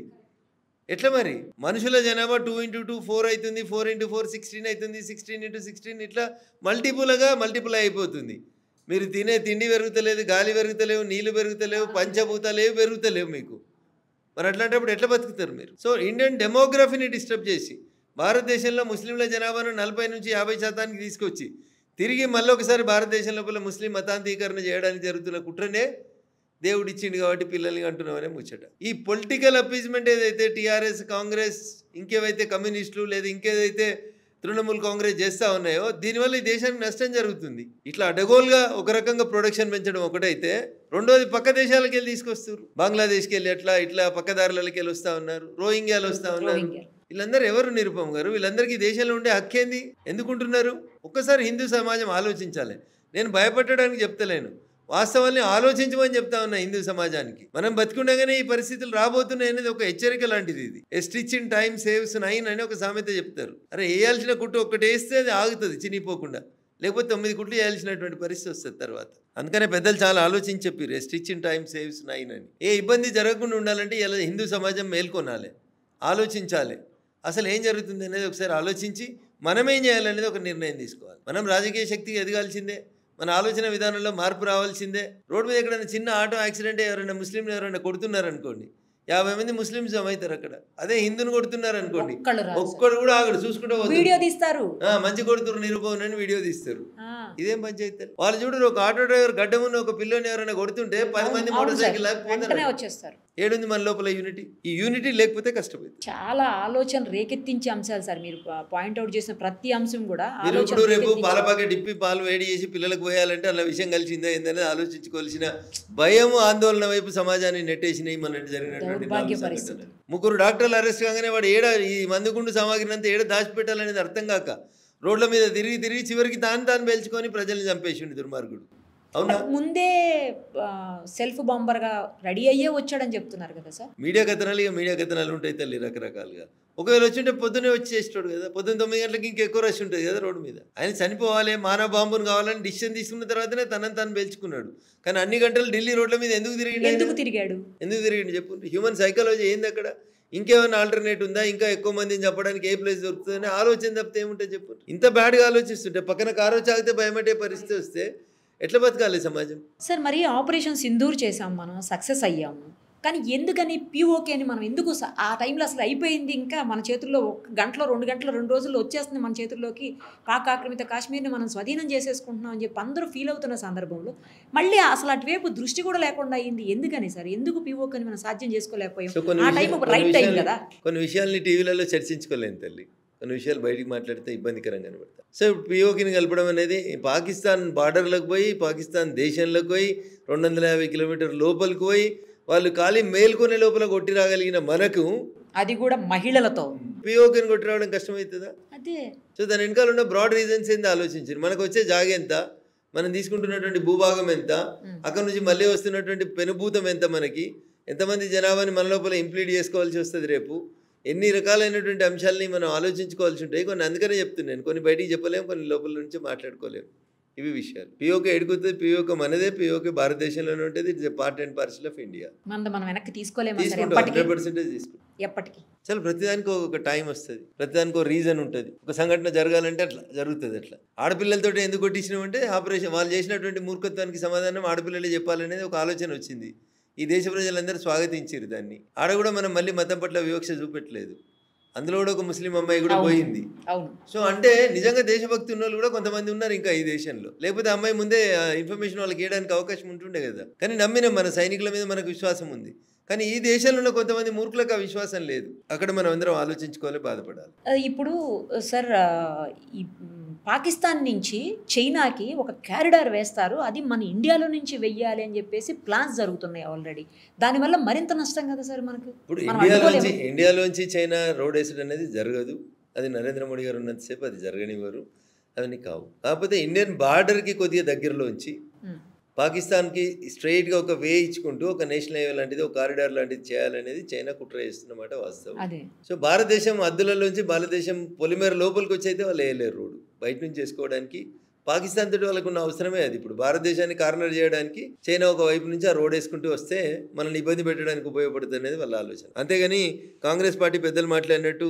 ఎట్లా మరి మనుషుల జనాభా 2 × 2 4 అవుతుంది, 4 × 4 16 అవుతుంది, 16 × 16 ఇట్లా మల్టిపుల్ అయిపోతుంది. మీరు తినే తిండి పెరుగుతలేదు, గాలి పెరుగుతలేవు, నీళ్లు పెరుగుతలేవు, పంచభూతాలు పెరుగుతలేవు మీకు. మరి అట్లాంటప్పుడు ఎట్లా బతుకుతారు మీరు? సో ఇండియన్ డెమోగ్రఫీని డిస్టర్బ్ చేసి భారతదేశంలో ముస్లింల జనాభాను 40 నుంచి 50% తీసుకొచ్చి తిరిగి మళ్ళీ ఒకసారి భారతదేశం లోపల ముస్లిం మతాంతీకరణ చేయడానికి జరుగుతున్న కుట్రనే దేవుడు ఇచ్చిండు కాబట్టి పిల్లల్ని అంటున్నామనే ముచ్చట. ఈ పొలిటికల్ అపీజ్మెంట్ ఏదైతే టీఆర్ఎస్, కాంగ్రెస్, ఇంకేవైతే కమ్యూనిస్టులు లేదా ఇంకేదైతే తృణమూల్ కాంగ్రెస్ చేస్తూ ఉన్నాయో దీనివల్ల ఈ దేశానికి నష్టం జరుగుతుంది. ఇట్లా అడగోలుగా ఒక రకంగా ప్రొడక్షన్ పెంచడం ఒకటైతే, రెండోది పక్క దేశాలకు వెళ్ళి తీసుకొస్తారు. బంగ్లాదేశ్కి వెళ్ళి ఇట్లా పక్కదారులకి వెళ్ళి వస్తూ ఉన్నారు, రోహింగ్యాలు వస్తూ ఉన్నారు. వీళ్ళందరూ ఎవరు నిరుపమ్ గారు? వీళ్ళందరికీ దేశంలో ఉండే హక్కేంది? ఎందుకుంటున్నారు? ఒక్కసారి హిందూ సమాజం ఆలోచించాలి. నేను భయపడడానికి చెప్తలేను, వాస్తవాన్ని ఆలోచించమని చెప్తా ఉన్నా హిందూ సమాజానికి. మనం బతికుండగానే ఈ పరిస్థితులు రాబోతున్నాయి అనేది ఒక హెచ్చరిక లాంటిది. ఇది ఏ స్టిచ్ ఇన్ టైమ్ సేవ్స్ 9 అని ఒక సామెత చెప్తారు. అరే వేయాల్సిన కుట్టు ఒక్కటి వేస్తే అది ఆగుతుంది చినిగిపోకుండా, లేకపోతే 9 కుట్లు వేయాల్సినటువంటి పరిస్థితి వస్తుంది తర్వాత. అందుకనే పెద్దలు చాలా ఆలోచించి చెప్పారు ఏ స్టిచ్ ఇన్ టైమ్ సేవ్స్ 9 అని. ఏ ఇబ్బంది జరగకుండా ఉండాలంటే ఇలా హిందూ సమాజం మేల్కొనాలి, ఆలోచించాలి. అసలు ఏం జరుగుతుంది అనేది ఒకసారి ఆలోచించి మనం ఏం చేయాలనేది ఒక నిర్ణయం తీసుకోవాలి. మనం రాజకీయ శక్తికి ఎదగాల్సిందే, మన ఆలోచన విధానంలో మార్పు రావాల్సిందే. రోడ్డు మీద ఎక్కడైనా చిన్న ఆటో యాక్సిడెంట్ ఎవరైనా ముస్లింలు ఎవరైనా కొడుతున్నారనుకోండి, 50 మంది ముస్లిమ్స్ అవుతారు అక్కడ. అదే హిందువుని కొడుతున్నారు అనుకోండి, ఒక్కడు కూడా ఆగడు, చూసుకుంటూ వీడియో తీస్తారు, మంచి కొడుతున్నారు నిరుపం అని వీడియో తీస్తారు. ఇదేం పంచాయతీ? వాళ్ళు చూడరు, ఒక ఆటో డ్రైవర్ గడ్డమున్న ఒక పిల్లని ఎవరైనా కొడుతుంటే 10 మంది మోటార్ సైకిల్ వచ్చేస్తారు. ఏడుంది మన లోపల యూనిటీ? ఈ యూనిటీ లేకపోతే కష్టపోయింది. చాలా ఆలోచన రేకెత్తించే అంశాలు సార్ మీరు పాయింట్అవుట్ చేసిన ప్రతి అంశం కూడా. ఇప్పుడు రేపు పాల ప్యాకెట్ ఇప్పి పాలు వేడి చేసి పిల్లలకు పోయాలంటే అలా విషయం కలిసిందా ఏందనేది ఆలోచించుకోవాల్సిన భయం, ఆందోళన వైపు సమాజాన్ని నెట్టేసినాయి మన జరిగినటువంటి 3 డాక్టర్లు అరెస్ట్ కాగానే వాడు ఈ మందుగుండు సామాగ్రిని అంతా దాచిపెట్టాలనేది అర్థం కాక రోడ్ల మీద తిరిగి చివరికి తాను పేల్చుకొని ప్రజల్ని చంపేసిండు దుర్మార్గుడు. అవునా? ముందే సెల్ఫ్ బాంబర్ గా రెడీ అయ్యే వచ్చాడని చెప్తున్నారు కదా సార్. మీడియా కథనాలు ఉంటాయి తల్లి రకరకాలుగా. ఒకవేళ వచ్చింటే పొద్దునే వచ్చేస్తాడు కదా, పొద్దున్న 9 గంటలకి ఇంకెక్కువ రష్ ఉంటుంది కదా రోడ్డు మీద. ఆయన చనిపోవాలి, మానవ బాంబును కావాలని డిసిషన్ తీసుకున్న తర్వాతనే తనని పేల్చుకున్నాడు. కానీ అన్ని గంటలు ఢిల్లీ రోడ్ల మీద ఎందుకు తిరిగిండు చెప్పు? హ్యూమన్ సైకాలజీ ఏంది అక్కడ? ఇంకేమైనా ఆల్టర్నేట్ ఉందా? ఇంకా ఎక్కువ మందిని చెప్పడానికి ఏ ప్లేస్ దొరుకుతుందని ఆలోచన తప్పితే ఏముంటుంది చెప్పు? ఇంత బ్యాడ్గా ఆలోచిస్తుంటే పక్కన కారు చాగితే భయపడే పరిస్థితి వస్తే ఎట్లా బతకాలి సమాజం? సార్ మరి ఆపరేషన్ సింధూర్ చేసాం, మనం సక్సెస్ అయ్యాము, కానీ ఎందుకని పిఓకే అని మనం ఎందుకు ఆ టైంలో అసలు అయిపోయింది, ఇంకా మన చేతుల్లో 1 గంటలో 2 గంటలో 2 రోజుల్లో వచ్చేస్తుంది మన చేతుల్లోకి, పాక్ ఆక్రమిత కాశ్మీర్ని మనం స్వాధీనం చేసేసుకుంటున్నాం అని చెప్పి అందరూ ఫీల్ అవుతున్న సందర్భంలో మళ్ళీ అసలు అటువైపు దృష్టి కూడా లేకుండా అయింది. ఎందుకని సార్? ఎందుకు పిఓకే అని మనం సాధ్యం చేసుకోలేకపోయాం? ఆ టైం రైట్ టైం కదా. కొన్ని విషయాల్ని టీవీలలో చర్చించుకోలేను తల్లి, కొన్ని విషయాలు బయటికి మాట్లాడితే ఇబ్బందికరంగా కనబడతాయి. సో పిఓకేని కలపడం అనేది పాకిస్తాన్ బార్డర్లకు పోయి, పాకిస్తాన్ దేశంలోకి పోయి 250 కిలోమీటర్ల లోపలికి పోయి వాళ్ళు ఖాళీ మేల్కొనే లోపల కొట్టి రాగలిగిన మనకు, అది కూడా మహిళలతో పిఓకేని కొట్టి రావడం కష్టమవుతుందా? అదే. సో దాని వెనకాల ఉన్న బ్రాడ్ రీజన్స్ ఏందో ఆలోచించారు. మనకు వచ్చే జాగ ఎంత, మనం తీసుకుంటున్నటువంటి భూభాగం ఎంత, అక్కడ నుంచి మళ్ళీ వస్తున్నటువంటి పెనుభూతం ఎంత, మనకి ఎంతమంది జనాభాని మన లోపల ఇంప్లీడ్ చేసుకోవాల్సి వస్తుంది రేపు, ఎన్ని రకాలైనటువంటి అంశాలని మనం ఆలోచించుకోవాల్సి ఉంటాయి. కొన్ని అందుకనే చెప్తున్నాను, కొన్ని బయటికి చెప్పలేము, కొన్ని లోపల నుంచి మాట్లాడుకోలేము. ఇవి విషయాలు. పిఓకే ఎడుగుతుంది, పిఓకే మనదే, పిఓకే భారతదేశంలోనే ఉంటుంది. It's part and parcel of India. మనం వెనక్కి తీసుకోలేము, 100% తీసుకుంటాం ఎప్పటికీ. చాలా ప్రతిదానికి ఒక టైం వస్తుంది, ప్రతిదానికి ఒక రీజన్ ఉంటుంది. ఒక సంఘటన జరగాలంటే అట్లా జరుగుతుంది. అట్లా ఆడపిల్లలతో ఎందుకు కొట్టించినామంటే ఆపరేషన్ వాళ్ళు చేసినటువంటి మూర్ఖత్వానికి సమాధానం ఆడపిల్లలే చెప్పాలనేది ఒక ఆలోచన వచ్చింది. ఈ దేశ ప్రజలందరూ స్వాగతించారు దాన్ని. ఆడ కూడా మనం మళ్ళీ మతం పట్ల వివక్ష చూపెట్టలేదు. అందులో కూడా ఒక ముస్లిం అమ్మాయి కూడా పోయింది. సో అంటే నిజంగా దేశభక్తి ఉన్న వాళ్ళు కూడా కొంతమంది ఉన్నారు ఇంకా ఈ దేశంలో. లేకపోతే అమ్మాయి ముందే ఇన్ఫర్మేషన్ వాళ్ళకి ఇవ్వడానికి అవకాశం ఉంటుండే కదా. కానీ నమ్మిన మన సైనికుల మీద మనకు విశ్వాసం ఉంది. కానీ ఈ దేశంలో ఉన్న కొంతమంది మూర్ఖులకు ఆ విశ్వాసం లేదు. అక్కడ మనం అందరం ఆలోచించుకోవాలి, బాధపడాలి. ఇప్పుడు సార్ ఈ పాకిస్తాన్ నుంచి చైనాకి ఒక కారిడార్ వేస్తారు, అది మన ఇండియాలో నుంచి వెయ్యాలి అని చెప్పేసి ప్లాన్స్ జరుగుతున్నాయి ఆల్రెడీ. దానివల్ల మరింత నష్టం కదా సార్ మనకు. ఇప్పుడు ఇండియాలోంచి చైనా రోడ్ వేసడం అనేది జరగదు. అది నరేంద్ర మోడీ గారు ఉన్నంతసేపు అది జరగనివ్వరు, అవన్నీ కావు. కాకపోతే ఇండియన్ బార్డర్కి కొద్దిగా దగ్గరలోంచి పాకిస్తాన్కి స్ట్రైట్గా ఒక వే ఇచ్చుకుంటూ ఒక నేషనల్ హైవే లాంటిది, ఒక కారిడార్ లాంటిది చేయాలనేది చైనా కుట్ర చేస్తున్నమాట వాస్తవం. సో భారతదేశం హద్దులలోంచి భారతదేశం పొలిమేర లోపలికి వచ్చి అయితే వాళ్ళు వేయలేరు రోడ్డు, బయట నుంచి చేసుకోవడానికి పాకిస్తాన్ తోటి వాళ్ళకు ఉన్న అవసరమే అది. ఇప్పుడు భారతదేశాన్ని కార్నర్ చేయడానికి చైనా ఒక వైపు నుంచి ఆ రోడ్ వేసుకుంటూ వస్తే మనల్ని ఇబ్బంది పెట్టడానికి ఉపయోగపడుతుంది అనేది వాళ్ళ ఆలోచన. అంతేగాని కాంగ్రెస్ పార్టీ పెద్దలు మాట్లాడినట్టు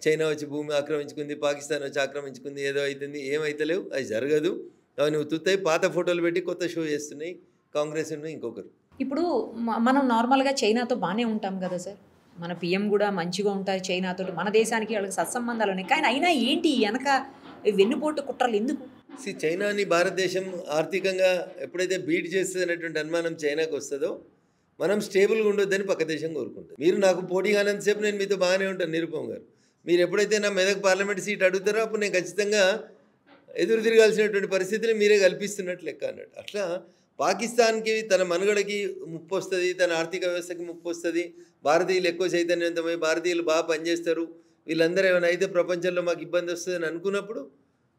చైనా వచ్చి భూమి ఆక్రమించుకుంది, పాకిస్తాన్ వచ్చి ఆక్రమించుకుంది, ఏదో అవుతుంది, ఏమైతలేవు, అది జరగదు, అవి నువ్వు తుత్తాయి పాత ఫోటోలు పెట్టి కొత్త షో చేస్తున్నాయి కాంగ్రెస్ ఇంకొకరు. ఇప్పుడు మనం నార్మల్గా చైనాతో బాగానే ఉంటాం కదా సార్, మన పిఎం కూడా మంచిగా ఉంటారు చైనాతో, మన దేశానికి వాళ్ళకి సత్సంబంధాలు ఉన్నాయి. కానీ అయినా ఏంటి వెనక వెన్నుపోటు కుట్రలు ఎందుకు? చైనాని భారతదేశం ఆర్థికంగా ఎప్పుడైతే బీట్ చేస్తుంది అనేటువంటి అనుమానం చైనాకు వస్తుందో మనం స్టేబుల్గా ఉండొద్దని పక్క దేశం కోరుకుంటాం. మీరు నాకు పోటీ కానంతసేపు నేను మీతో బాగానే ఉంటాను నిరుపమ్ గారు. మీరు ఎప్పుడైతే నా మెదక్ పార్లమెంట్ సీట్ అడుగుతారో అప్పుడు నేను ఖచ్చితంగా ఎదురు తిరగాల్సినటువంటి పరిస్థితిని మీరే కల్పిస్తున్నట్టు లెక్క అన్నట్టు. అట్లా పాకిస్తాన్కి తన మనుగడకి ముప్పు వస్తుంది, తన ఆర్థిక వ్యవస్థకి ముప్పు వస్తుంది, భారతీయులు ఎక్కువ చైతన్యవంతమై భారతీయులు బాగా పనిచేస్తారు, వీళ్ళందరూ ఏమైనా అయితే ప్రపంచంలో మాకు ఇబ్బంది వస్తుంది అని అనుకున్నప్పుడు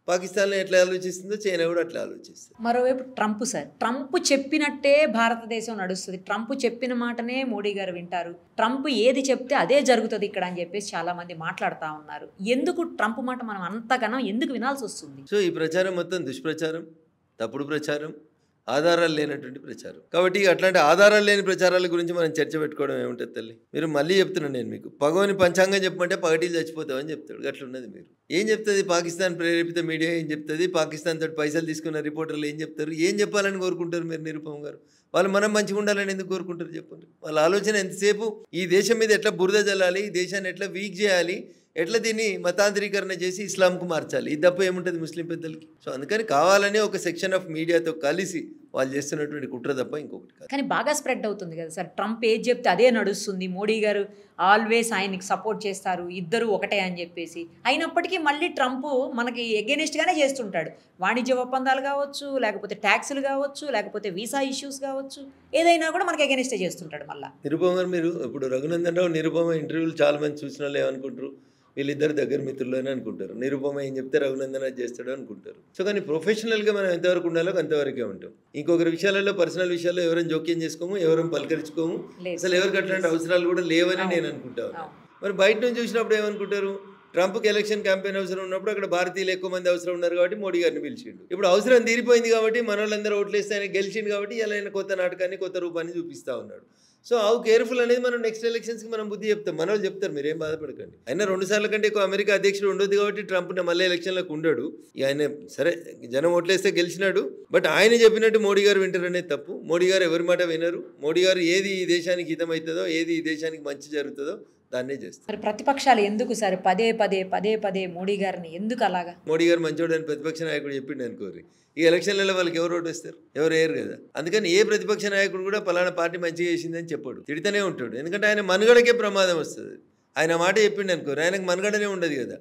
పాకిస్తాన్లో ఎట్లా ఆలోచిస్తుందో చైనా కూడా అట్లా ఆలోచిస్తుంది. మరోవైపు ట్రంప్ సార్, ట్రంప్ చెప్పినట్టే భారతదేశం నడుస్తుంది, ట్రంప్ చెప్పిన మాటనే మోడీ గారు వింటారు, ట్రంప్ ఏది చెప్తే అదే జరుగుతుంది ఇక్కడ అని చెప్పేసి చాలామంది మాట్లాడుతూ ఉన్నారు. ఎందుకు ట్రంప్ మాట మనం అంతగానో ఎందుకు వినాల్సి వస్తుంది? సో ఈ ప్రచారం మొత్తం దుష్ప్రచారం, తప్పుడు ప్రచారం, ఆధారాలు లేనటువంటి ప్రచారం. కాబట్టి అట్లాంటి ఆధారాలు లేని ప్రచారాల గురించి మనం చర్చ పెట్టుకోవడం ఏముంటుంది తల్లి? మీరు మళ్ళీ చెప్తున్నాను నేను మీకు, పగవని పంచాంగం చెప్పమంటే పగటిలు చచ్చిపోతామని చెప్తాడు. అట్లున్నది. మీరు ఏం చెప్తుంది? పాకిస్తాన్ ప్రేరేపిత మీడియా ఏం చెప్తుంది? పాకిస్తాన్ తోటి పైసలు తీసుకున్న రిపోర్టర్లు ఏం చెప్తారు? ఏం చెప్పాలని కోరుకుంటారు మీరు నిరుపమ్ గారు? వాళ్ళు మనం మంచిగా ఉండాలని ఎందుకు కోరుకుంటారు చెప్పండి? వాళ్ళ ఆలోచన ఎంతసేపు ఈ దేశం మీద ఎట్లా బురద జల్లాలి, ఈ దేశాన్ని ఎట్లా వీక్ చేయాలి, ఎట్లా దీన్ని మతాంతరీకరణ చేసి ఇస్లాంకు మార్చాలి, ఇది తప్ప ఏముంటుంది ముస్లిం పెద్దలకి? సో అందుకని కావాలని ఒక సెక్షన్ ఆఫ్ మీడియాతో కలిసి వాళ్ళు చేస్తున్నటువంటి కుట్ర తప్ప ఇంకొకటి కాదు. కానీ బాగా స్ప్రెడ్ అవుతుంది కదా సార్, ట్రంప్ ఏది చెప్తే అదే నడుస్తుంది, మోడీ గారు ఆల్వేస్ ఆయనకి సపోర్ట్ చేస్తారు, ఇద్దరు ఒకటే అని చెప్పేసి. అయినప్పటికీ మళ్ళీ ట్రంప్ మనకి ఎగెనిస్ట్గానే చేస్తుంటాడు. వాణిజ్య ఒప్పందాలు కావచ్చు, లేకపోతే ట్యాక్సులు కావచ్చు, లేకపోతే వీసా ఇష్యూస్ కావచ్చు, ఏదైనా కూడా మనకి ఎగెనిస్టే చేస్తుంటాడు. మళ్ళీ నిరుపమ గారు, మీరు ఇప్పుడు రఘునందన్ రావు నిరుపమ ఇంటర్వ్యూలు చాలా మంది చూసిన వాళ్ళు ఏమనుకుంటారు, వీళ్ళిద్దరు దగ్గర మిత్రులు అని అనుకుంటారు. నిరుపమ ఏం చెప్తే రఘునందన్ అది చేస్తాడు అనుకుంటారు. సో కానీ ప్రొఫెషనల్గా మనం ఎంతవరకు ఉండాలో అంతవరకే ఉంటాం. ఇంకొకరి విషయాలలో, పర్సనల్ విషయాల్లో ఎవరైనా జోక్యం చేసుకోము, ఎవరైనా పలకరించుకోము, అసలు ఎవరికి అట్లాంటి అవసరాలు కూడా లేవని నేను అనుకుంటాను. మరి బయట నుంచి చూసినప్పుడు ఏమనుకుంటారు, ట్రంప్కి ఎలక్షన్ క్యాంపెయిన్ అవసరం ఉన్నప్పుడు అక్కడ భారతీయులు ఎక్కువ మంది అవసరం ఉన్నారు కాబట్టి మోడీ గారిని పిలిచిండు. ఇప్పుడు అవసరం తీరిపోయింది కాబట్టి మన వాళ్ళందరూ ఓట్లేస్తే ఆయన గెలిచిండు కాబట్టి ఇలా ఆయన కొత్త నాటకాన్ని, కొత్త రూపాన్ని చూపిస్తూ ఉన్నాడు. సో హౌ కేర్ఫుల్ అనేది మనం నెక్స్ట్ ఎలక్షన్స్కి మనం బుద్ధి చెప్తాం. మన వాళ్ళు చెప్తారు, మీరేం బాధపడకండి. ఆయన 2 సార్ల కంటే ఎక్కువ అమెరికా అధ్యక్షుడు ఉండదు కాబట్టి ట్రంప్ మళ్ళీ ఎలక్షన్లకు ఉండడు. ఆయన సరే జనం ఓట్లేస్తే గెలిచినాడు, బట్ ఆయన చెప్పినట్టు మోడీ గారు వింటారు అనేది తప్పు. మోడీ గారు ఎవరి మాట వినరు. మోడీ గారు ఏది ఈ దేశానికి హితమవుతుందో, ఏది ఈ దేశానికి మంచి జరుగుతుందో దాన్నే చేస్తారు. మరి ప్రతిపక్షాలు ఎందుకు సార్ పదే పదే మోడీ గారిని ఎందుకు అలాగా? మోడీ గారు మంచోడు అని ప్రతిపక్ష నాయకుడు చెప్పిండు అనుకోరు, ఈ ఎలక్షన్లలో వాళ్ళకి ఎవరు ఓటు వేస్తారు? ఎవరు వేయరు కదా. అందుకని ఏ ప్రతిపక్ష నాయకుడు కూడా పలానా పార్టీ మంచిగా చేసిందని చెప్పాడు, తిడితేనే ఉంటాడు. ఎందుకంటే ఆయన మనుగడకే ప్రమాదం వస్తుంది. ఆయన మాట చెప్పిండు అనుకోరు, ఆయనకు మనుగడనే ఉండదు కదా.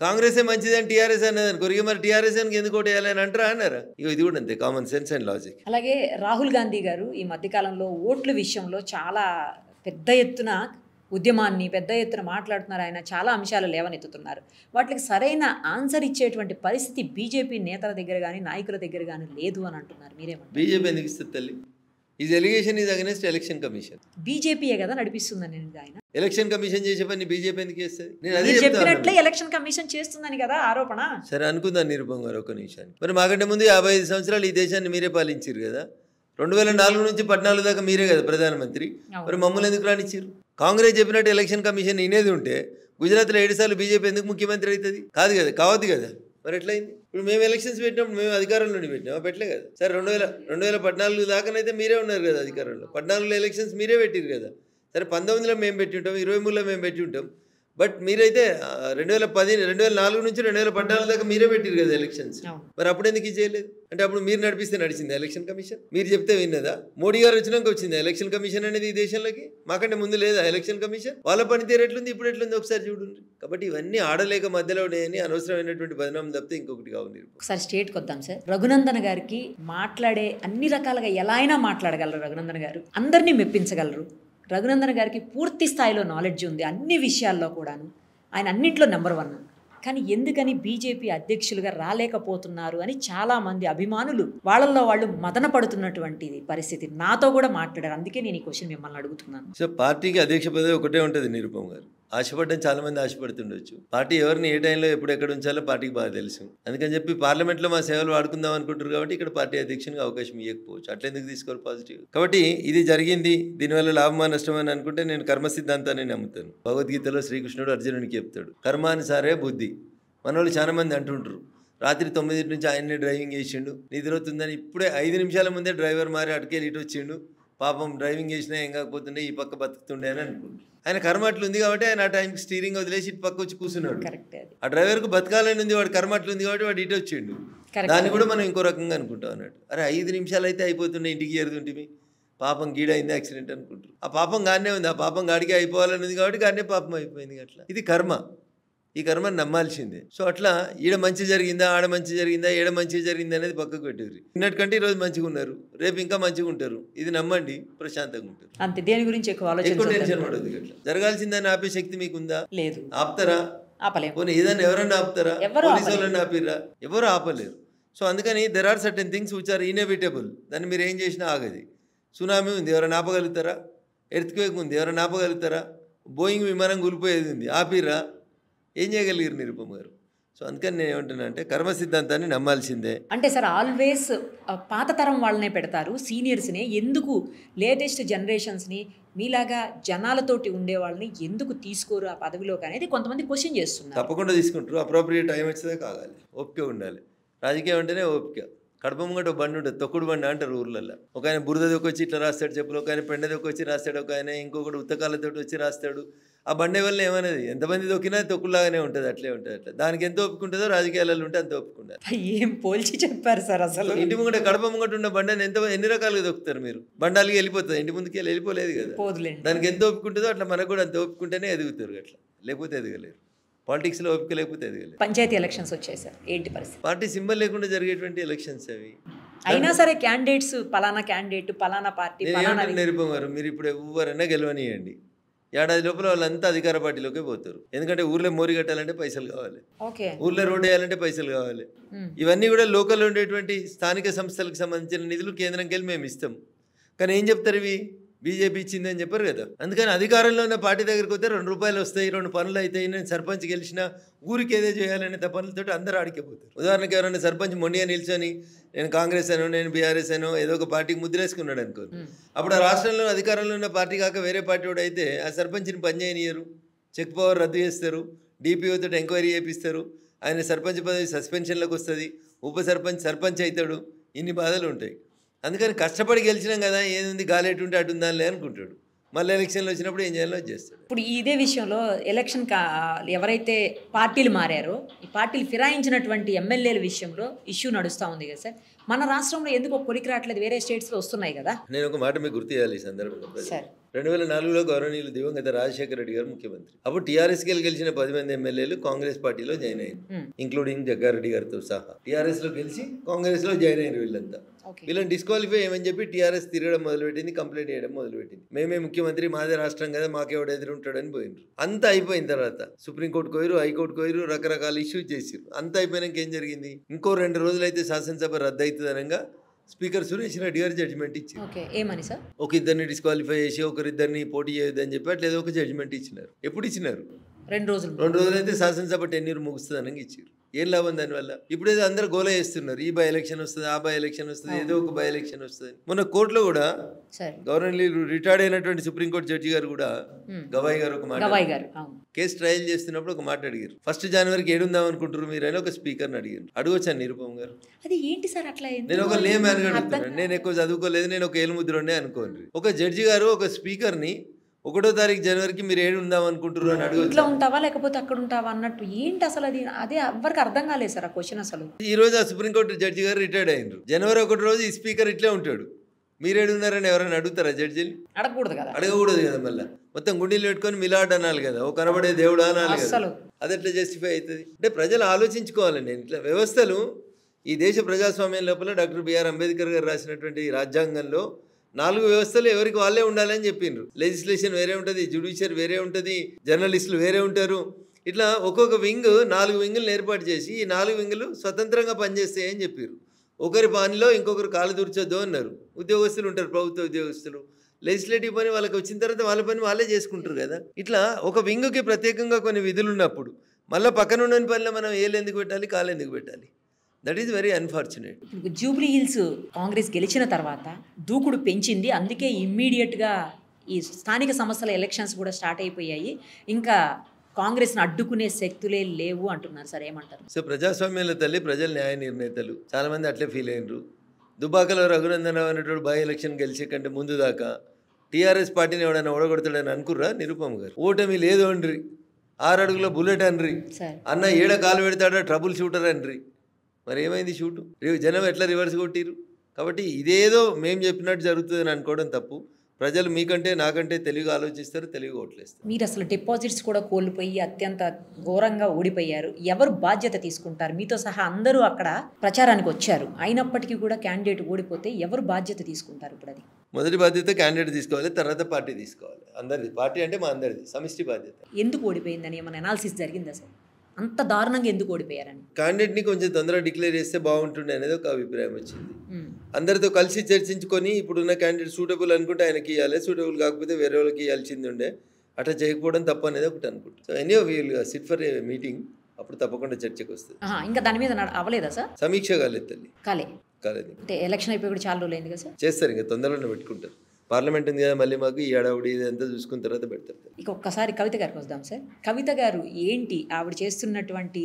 కాంగ్రెసే మంచిది అని టీఆర్ఎస్ అన్నది అనుకోరు, ఇక మరి టీఆర్ఎస్ అని ఎందుకు ఓటు వేయాలని అంటారా అన్నారా? ఇది కూడా అంతే, కామన్ సెన్స్ అండ్ లాజిక్. అలాగే రాహుల్ గాంధీ గారు ఈ మధ్యకాలంలో ఓట్ల విషయంలో చాలా పెద్ద ఎత్తున ఉద్యమాన్ని పెద్ద ఎత్తున మాట్లాడుతున్నారు. ఆయన చాలా అంశాలు లేవనెత్తుతున్నారు. వాటికి సరైన ఆన్సర్ ఇచ్చేటువంటి పరిస్థితి బీజేపీ నేతల దగ్గర కానీ, నాయకుల దగ్గర కానీ లేదు అని అంటున్నారు. మీరేమంటారు? బీజేపీ ఎందుకు ఇస్తుంది తల్లి? Is allegation is against election commission. బీజేపీయే కదా నడిపిస్తుందని ఆయన. ఎలక్షన్ కమిషన్ చేసే పని బీజేపీ ఎందుకు చేస్తుంది? నేను అదే చెప్పినట్లే ఎలక్షన్ కమిషన్ చేస్తుందని కదా ఆరోపణ. సరే అనుకుందాం నిరుపమ్ గారు ఒక నిమిషానికి. మరి మాకంటే ముందు 55 సంవత్సరాలు ఈ దేశాన్ని మీరే పాలించారు కదా. 2004 నుంచి 14 దాకా మీరే కదా ప్రధానమంత్రి. మరి మమ్మల్ని ఎందుకు రానిచ్చారు? కాంగ్రెస్ చెప్పినట్టు ఎలక్షన్ కమిషన్ ఇనేది ఉంటే గుజరాత్లో 7 సార్లు బీజేపీ ఎందుకు ముఖ్యమంత్రి అవుతుంది? కాదు కదా, కావద్దు కదా. మరి ఎట్లయింది? ఇప్పుడు మేము ఎలక్షన్స్ పెట్టినప్పుడు మేము అధికారంలో పెట్టినామా? పెట్టలే కదా. సరే 2014 దాకానైతే మీరే ఉన్నారు కదా అధికారంలో. 14లో ఎలక్షన్స్ మీరే పెట్టిరు కదా. సరే 19లో మేము పెట్టి ఉంటాం, 23లో మేము పెట్టి ఉంటాం. బట్ మీరైతే 2004 నుంచి 2014 దాకా మీరే పెట్టిరు కదా ఎలక్షన్స్. మరి అప్పుడు ఎందుకు ఇది చేయలేదు? అంటే అప్పుడు మీరు నడిపిస్తే నడిచింది ఎలక్షన్ కమిషన్? మీరు చెప్తే విన్నదా? మోడీ గారు వచ్చినాక వచ్చింది ఎలక్షన్ కమిషన్ అనేది ఈ దేశంలోకి? మాకంటే ముందు లేదా ఎలక్షన్ కమిషన్? వాళ్ళ పనితీరు ఎట్లుంది, ఇప్పుడు ఎట్లుంది ఒకసారి చూడండి. కాబట్టి ఇవన్నీ ఆడలేక మధ్యలో ఉన్నాయని అనవసరమైనటువంటి బదనాం తప్పితే ఇంకొకటి కావు. ఒకసారి స్టేట్కి వద్దాం సార్. రఘునందన్ గారికి మాట్లాడే అన్ని రకాలుగా ఎలా అయినా మాట్లాడగలరు. రఘునందన్ గారు అందరినీ మెప్పించగలరు. రఘునందన్ గారికి పూర్తి స్థాయిలో నాలెడ్జ్ ఉంది అన్ని విషయాల్లో కూడాను. ఆయన అన్నింట్లో నెంబర్ 1. కానీ ఎందుకని బీజేపీ అధ్యక్షులుగా రాలేకపోతున్నారు అని చాలామంది అభిమానులు వాళ్ళల్లో వాళ్ళు మదన పడుతున్నటువంటి పరిస్థితి. నాతో కూడా మాట్లాడారు. అందుకే నేను ఈ క్వశ్చన్ మిమ్మల్ని అడుగుతున్నాను. సో పార్టీకి అధ్యక్ష పదవి ఒకటే ఉంటుంది నిరుపమ్ గారు. ఆశపడ్డం చాలామంది ఆశపడుతుండొచ్చు. పార్టీ ఎవరిని ఏ టైంలో ఎప్పుడు ఎక్కడ ఉంచాలో పార్టీకి బాగా తెలుసు. అందుకని చెప్పి పార్లమెంట్లో మా సేవలు వాడుకుందాం అనుకుంటారు కాబట్టి ఇక్కడ పార్టీ అధ్యక్షునికి అవకాశం ఇవ్వకపోవచ్చు. అట్లా ఎందుకు తీసుకోవాలి పాజిటివ్? కాబట్టి ఇది జరిగింది, దీనివల్ల లాభమా నష్టమా అని అనుకుంటే నేను కర్మ సిద్ధాంతాన్ని నమ్ముతాను. భగవద్గీతలో శ్రీకృష్ణుడు అర్జునునికి చెప్తాడు, కర్మానుసారే బుద్ధి. మన వాళ్ళు చాలా మంది అంటుంటారు, రాత్రి 9 నుంచి ఆయన్నే డ్రైవింగ్ చేసిండు, నిద్ర అవుతుందని ఇప్పుడే 5 నిమిషాల ముందే డ్రైవర్ మారి అటుకెళ్ళి ఇటు వచ్చిండు, పాపం డ్రైవింగ్ చేసినా ఏం కాకపోతుండే, ఈ పక్క బతుకుతుండే అని అనుకుంటారు. ఆయన కర్మ అట్లు ఉంది కాబట్టి ఆయన ఆ టైంకి స్టీరింగ్ వదిలేసి ఇటు పక్క వచ్చి కూర్చున్నాడు. ఆ డ్రైవర్కు బతకాలని ఉంది, వాడు కర్మ అట్లు ఉంది కాబట్టి వాడు ఇటు వచ్చిండు. దాన్ని కూడా మనం ఇంకో రకంగా అనుకుంటాం అన్నట్టు. అరే 5 నిమిషాలు అయితే అయిపోతుండే, ఇంటికి చేరుతుంటే పాపం గీడైంది యాక్సిడెంట్ అనుకుంటారు. ఆ పాపం గానే ఉంది, ఆ పాపం గాడికి అయిపోవాలని ఉంది కాబట్టి గానే పాపం అయిపోయింది. అట్లా ఇది కర్మ. ఈ కర్మని నమ్మాల్సిందే. సో అట్లా ఈడ మంచి జరిగిందా, ఆడ మంచి జరిగిందా, ఏడ మంచి జరిగిందా అనేది పక్కకు పెట్టారు. నిన్నటికంటే ఈరోజు మంచిగా ఉన్నారు, రేపు ఇంకా మంచిగా ఉంటారు. ఇది నమ్మండి, ప్రశాంతంగా ఉంటారు. అంతే, దేని గురించి ఎక్కువ టెన్షన్ పడదు. అట్లా జరగాల్సిందని ఆపే శక్తి మీకుందా? లేదు. ఆపుతారా? ఆపలేము. పోనీ ఏదైనా ఎవరన్నా ఆపుతారా? పోలీసు వాళ్ళని ఆపిర్రా? ఎవరు ఆపలేరు. సో అందుకని there are certain things which are inevitable. దాన్ని మీరు ఏం చేసినా ఆగది. సునామీ ఉంది, ఎవరైనా ఆపగలుగుతారా? ఎర్త్క్వేక్ ఉంది, ఎవరైనా ఆపగలుగుతారా? బోయింగ్ విమానం కూలిపోయేది ఉంది, ఆపిర్రా? ఏం చేయగలిగారు నిరుపమ గారు? సో అందుకని నేను ఏమంటున్నా అంటే కర్మ సిద్ధాంతాన్ని నమ్మాల్సిందే. అంటే సార్ ఆల్వేస్ పాత తరం వాళ్ళనే పెడతారు, సీనియర్స్ని. ఎందుకు లేటెస్ట్ జనరేషన్స్ని మీలాగా జనాలతోటి ఉండే వాళ్ళని ఎందుకు తీసుకోరు ఆ పదవిలోకి అనేది కొంతమంది క్వశ్చన్ చేస్తున్నారు. తప్పకుండా తీసుకుంటారు. అప్రోప్రియేట్ టైం వచ్చేదే కాగాలి, ఓపిక ఉండాలి. రాజకీయం అంటేనే ఓపిక. కడప ముంగట బండి ఉంటుంది, తొక్కుడు బండి అంటారు ఊర్లలో. ఒక ఆయన బురద దొక్కొచ్చి ఇట్లా రాస్తాడు చెప్పులు, ఒక ఆయన పెండ దొక్కొచ్చి రాస్తాడు, ఒక ఆయన ఇంకొకటి ఉత్తకాలతో వచ్చి రాస్తాడు. ఆ బండి వల్ల ఏమనేది, ఎంతమంది దొక్కినా తొక్కులాగానే ఉంటుంది, అట్లే ఉంటుంది. అట్లా దానికి ఎంత ఒప్పుకుంటుందో రాజకీయాలలో ఉంటే అంత ఒప్పుకుంటారు. ఏం పోల్చి చెప్పారు సార్ అసలు. ఇంటి ముంగట కడప ముంగట ఉన్న బండిని ఎన్ని రకాలుగా దొక్కుతారు మీరు? బండాలకి వెళ్ళిపోతుంది, ఇంటి ముందుకి వెళ్ళిపోలేదు కదా. దానికి ఎంత ఒప్పుకుంటుందో అట్లా మనకు కూడా అంత ఒప్పుకుంటేనే ఎదుగుతారు. అట్లా లేకపోతే ఎదగలేరు. పాలిటిక్స్లో ఓపిక లేకపోతే ఎదగలేదు. పంచాయతీ ఎలక్షన్స్ వచ్చాయి సార్, ఏంటి పరిస్థితి? పార్టీ సింబల్ లేకుండా జరిగేటువంటి ఎలక్షన్స్ అవి. అయినా సరే క్యాండిడేట్స్ పలానా క్యాండిడేట్ పలానా పార్టీ నిరుపమారు, మీరు ఇప్పుడు ఎవరైనా గెలవనియండి, ఏడాది లోపల వాళ్ళంతా అధికార పార్టీలోకి పోతారు. ఎందుకంటే ఊర్లో మోరి కట్టాలంటే పైసలు కావాలి, ఊర్లో రోడ్ వేయాలంటే పైసలు కావాలి. ఇవన్నీ కూడా లోకల్లో ఉండేటువంటి స్థానిక సంస్థలకు సంబంధించిన నిధులు కేంద్రంకి వెళ్ళి మేము ఇస్తాం. కానీ ఏం చెప్తారు, ఇవి బీజేపీ ఇచ్చిందని చెప్పారు కదా. అందుకని అధికారంలో ఉన్న పార్టీ దగ్గరికి వస్తే 2 రూపాయలు వస్తాయి, 2 పనులు అవుతాయి, నేను సర్పంచ్ గెలిచిన ఊరికి ఏదో చేయాలనే తపనలతో అందరూ ఆడికిపోతారు. ఉదాహరణకి ఎవరైనా సర్పంచ్ మొండిగా నిల్చొని నేను కాంగ్రెస్ అనో నేను బీఆర్ఎస్ అనో ఏదో ఒక పార్టీకి ముద్రేసుకున్నాడు అనుకో, అప్పుడు ఆ రాష్ట్రంలో అధికారంలో ఉన్న పార్టీ కాక వేరే పార్టీ వాడు అయితే ఆ సర్పంచ్ని పనిచేయనియరు, చెక్ పవర్ రద్దు చేస్తారు, డిపిఓతో ఎంక్వైరీ చేపిస్తారు, ఆయన సర్పంచ్ పదవి సస్పెన్షన్లకు వస్తుంది, ఉప సర్పంచ్ అవుతాడు. ఇన్ని బాధలు ఉంటాయి. అందుకని కష్టపడి గెలిచినాం కదా, ఏది గాలి ఎటుంటే అటు ఉందాలే అనుకుంటాడు. మళ్ళీ ఎలక్షన్లు వచ్చినప్పుడు ఏం చేయాలో చేస్తాడు. ఇప్పుడు ఇదే విషయంలో ఎలక్షన్ ఎవరైతే పార్టీలు మారారో ఈ పార్టీలు ఫిరాయించినటువంటి ఎమ్మెల్యేల విషయంలో ఇష్యూ నడుస్తూ ఉంది కదా సార్. మన రాష్ట్రంలో ఎందుకు కొలికి రావట్లేదు, వేరే స్టేట్స్లో వస్తున్నాయి కదా. నేను ఒక మాట మీకు గుర్తు చేయాలి ఈ సందర్భంలో. 2004లో గౌరవనీయులు దివంగత రాజశేఖర రెడ్డి గారు ముఖ్యమంత్రి. అప్పుడు టీఆర్ఎస్కి గెలిచిన 10 మంది ఎమ్మెల్యేలు కాంగ్రెస్ పార్టీలో జాయిన్ అయ్యారు, ఇంక్లూడింగ్ జగ్గారెడ్డి గారితో సహా. టీఆర్ఎస్లో గెలిచి కాంగ్రెస్లో జాయిన్ అయ్యారు వీళ్ళంతా. వీళ్ళని డిస్క్వాలిఫై ఏమని చెప్పి టీఆర్ఎస్ తిరగడం మొదలుపెట్టింది, కంప్లైంట్ చేయడం మొదలుపెట్టింది. మేమే ముఖ్యమంత్రి, మాదే రాష్ట్రం కదా, మాకెవడు ఎదురుంటాడని పోయినరు. అంతా అయిపోయిన తర్వాత సుప్రీంకోర్టు కోయరు, హైకోర్టు కోయరు, రకరకాల ఇష్యూస్ చేసారు. అంతా అయిపోయినాక ఏం జరిగింది, ఇంకో 2 రోజులైతే శాసనసభ రద్దు అవుతుందనగా స్పీకర్ సురేష్ రెడ్డి గారు జడ్జిమెంట్ ఇచ్చారు. ఏమని సార్? ఒక ఇద్దరిని డిస్క్వాలిఫై చేసి ఒకరిద్దరిని పోటీ చేయొద్దని చెప్పి అట్లా ఏదో ఒక జడ్జిమెంట్ ఇచ్చినారు. ఎప్పుడు ఇచ్చినారు? 2 రోజులైతే శాసనసభ టెన్యూర్ ముగుస్తుంది అనగా ఇచ్చారు. ఏం లాభం దానివల్ల? ఇప్పుడు ఏదో అందరూ గోల చేస్తున్నారు, ఈ బై ఎలక్షన్ వస్తుంది, ఆ బై ఎలక్షన్ వస్తుంది, ఏదో ఒక బై ఎలక్షన్ వస్తుంది. మొన్న కోర్టులో కూడా గవర్నమెంట్ రిటైర్డ్ అయినటువంటి సుప్రీంకోర్టు జడ్జి గారు కూడా గవాయి గారు ఒక మాట, కేసు ట్రయల్ చేస్తున్నప్పుడు ఒక మాట అడిగారు, 1 జనవరికి ఏడుందాం అనుకుంటారు మీరు అని ఒక స్పీకర్ని అడిగారు. అడగొచ్చాను నిరుపమ గారు. అది ఏంటి సార్ అట్లా? నేను ఒక లే మ్యాన్ గా అడుగుతున్నాను, నేను ఎక్కువ చదువుకోలేదు, నేను ఒక ఏలుముద్రునే అనుకోండి. ఒక జడ్జి గారు ఒక స్పీకర్ని 1వ తారీఖు జనవరికి మీరు ఏడు ఉందాం అనుకుంటారు అని అడుగు, ఇట్లా ఉంటావా లేకపోతే అక్కడ ఉంటావా అన్నట్టు ఏంటి అసలు? అది అదే ఎవరికి అర్థం కాలేదు సార్ ఆ క్వశ్చన్. అసలు ఈ రోజు ఆ సుప్రీంకోర్టు జడ్జి గారు రిటైర్డ్ అయినారు. జనవరి 1 రోజు ఈ స్పీకర్ ఇట్లే ఉంటాడు. మీరేడున్నారని ఎవరైనా అడుగుతారా జడ్జిని? అడగకూడదు కదా. అడగకూడదు కదా. మళ్ళీ మొత్తం గుండీలు పెట్టుకొని మిలాడ్ అనాలి కదా, ఓ కనబడే దేవుడు అనాలి కదా. అది ఎట్లా జస్టిఫై అవుతుంది? అంటే ప్రజలు ఆలోచించుకోవాలండి. ఇట్లా వ్యవస్థలు ఈ దేశ ప్రజాస్వామ్యం లోపల డాక్టర్ బిఆర్ అంబేద్కర్ గారు రాసినటువంటి రాజ్యాంగంలో 4 వ్యవస్థలు ఎవరికి వాళ్ళే ఉండాలని చెప్పిండ్రు. లెజిస్లేషన్ వేరే ఉంటుంది, జ్యుడిషియరీ వేరే ఉంటుంది, జర్నలిస్టులు వేరే ఉంటారు. ఇట్లా ఒక్కొక్క వింగ్ 4 వింగులను ఏర్పాటు చేసి ఈ 4 వింగులు స్వతంత్రంగా పనిచేస్తాయి అని చెప్పారు. ఒకరి పనిలో ఇంకొకరు కాలు దూర్చొద్దు అన్నారు. ఉద్యోగస్తులు ఉంటారు, ప్రభుత్వ ఉద్యోగస్తులు, లెజిస్లేటివ్ పని వాళ్ళకి వచ్చిన తర్వాత వాళ్ళ పని వాళ్ళే చేసుకుంటారు కదా. ఇట్లా ఒక వింగ్కి ప్రత్యేకంగా కొన్ని విధులు ఉన్నప్పుడు మళ్ళీ పక్కన ఉన్న పనిలో మనం ఏళ్ళు ఎందుకు పెట్టాలి, కాలు ఎందుకు పెట్టాలి? That is very unfortunate. Jubilee hills Congress గెలిచిన తర్వాత దూకుడు పెంచింది, అందుకే ఇమ్మీడియట్గా ఈ స్థానిక సంస్థల ఎలక్షన్స్ కూడా స్టార్ట్ అయిపోయాయి, ఇంకా కాంగ్రెస్ని అడ్డుకునే శక్తులే లేవు అంటున్నారు సార్, ఏమంటారు? సో ప్రజాస్వామ్యంలో తల్లి ప్రజలు న్యాయ నిర్ణేతలు చాలామంది అట్లే ఫీల్ అయినరు. దుబాకలో రఘునందన్ రావు అనేటువంటి బై ఎలక్షన్ గెలిచే కంటే ముందు దాకా టీఆర్ఎస్ పార్టీని ఎవడైనా ఓడగొడతాడని అనుకుర్రా నిరుపమ్ గారు? ఓటమి లేదు అండ్రి, 6 అడుగుల బుల్లెట్ అన్రి, అన్న ఏడ కాలు పెడతాడా ట్రబుల్ షూటర్ అన్రి. మరి ఏమైంది షూటు? జనం ఎట్లా రివర్స్ కొట్టిరు? కాబట్టి ఇదేదో మేము చెప్పినట్టు జరుగుతుందని అనుకోవడం తప్పు. ప్రజలు మీకంటే నాకంటే తెలివిగా ఆలోచిస్తారు, తెలివిగా ఓట్లేస్తారు. మీరు అసలు డిపాజిట్స్ కూడా కోల్పోయి అత్యంత ఘోరంగా ఓడిపోయారు, ఎవరు బాధ్యత తీసుకుంటారు? మీతో సహా అందరూ అక్కడ ప్రచారానికి వచ్చారు, అయినప్పటికీ కూడా క్యాండిడేట్ ఓడిపోతే ఎవరు బాధ్యత తీసుకుంటారు? ఇప్పుడు అది మొదటి బాధ్యత క్యాండిడేట్ తీసుకోవాలి, తర్వాత పార్టీ తీసుకోవాలి. అందరిది పార్టీ అంటే మా అందరిది సమిష్టి బాధ్యత. ఎందుకు ఓడిపోయిందని ఏమైనా అనాలిసిస్ జరిగిందా సార్? అంత దారుణంగా ఎందుకు ఓడిపోయారని? క్యాండిడేట్ని కొంచెం తొందరగా డిక్లేర్ చేస్తే బాగుంటుండే అనేది ఒక అభిప్రాయం వచ్చింది. అందరితో కలిసి చర్చించుకొని ఇప్పుడున్న క్యాండిడేట్ సూటబుల్ అనుకుంటే ఆయనకి ఇవ్వాలి, సూటబుల్ కాకపోతే వేరే వాళ్ళకి ఇవ్వాల్సింది ఉండే. అట్లా చేయకపోవడం తప్పు అనేది ఒకటి అనుకుంటాం. So any we'll sit for a meeting, అప్పుడు తప్పకుండా చర్చకు వస్తుంది. ఇంకా దాని మీద అవ్వలేదా సార్? సమీక్ష కాలేదు తల్లి, కాలేదు. అంటే ఎలక్షన్ అయిపోయి కూడా చాలా రోజులు అయింది కదా సార్? చేస్తారు, ఇంకా తొందరలోనే పెట్టుకుంటారు. పార్లమెంట్ ఉంది కదా, మళ్ళీ మాకు ఈ ఏడావిడి ఇదంతా చూసుకున్న తర్వాత పెడతారు. ఇక ఒక్కసారి కవిత గారికి వద్దాం సార్. కవిత గారు ఏంటి ఆవిడ చేస్తున్నటువంటి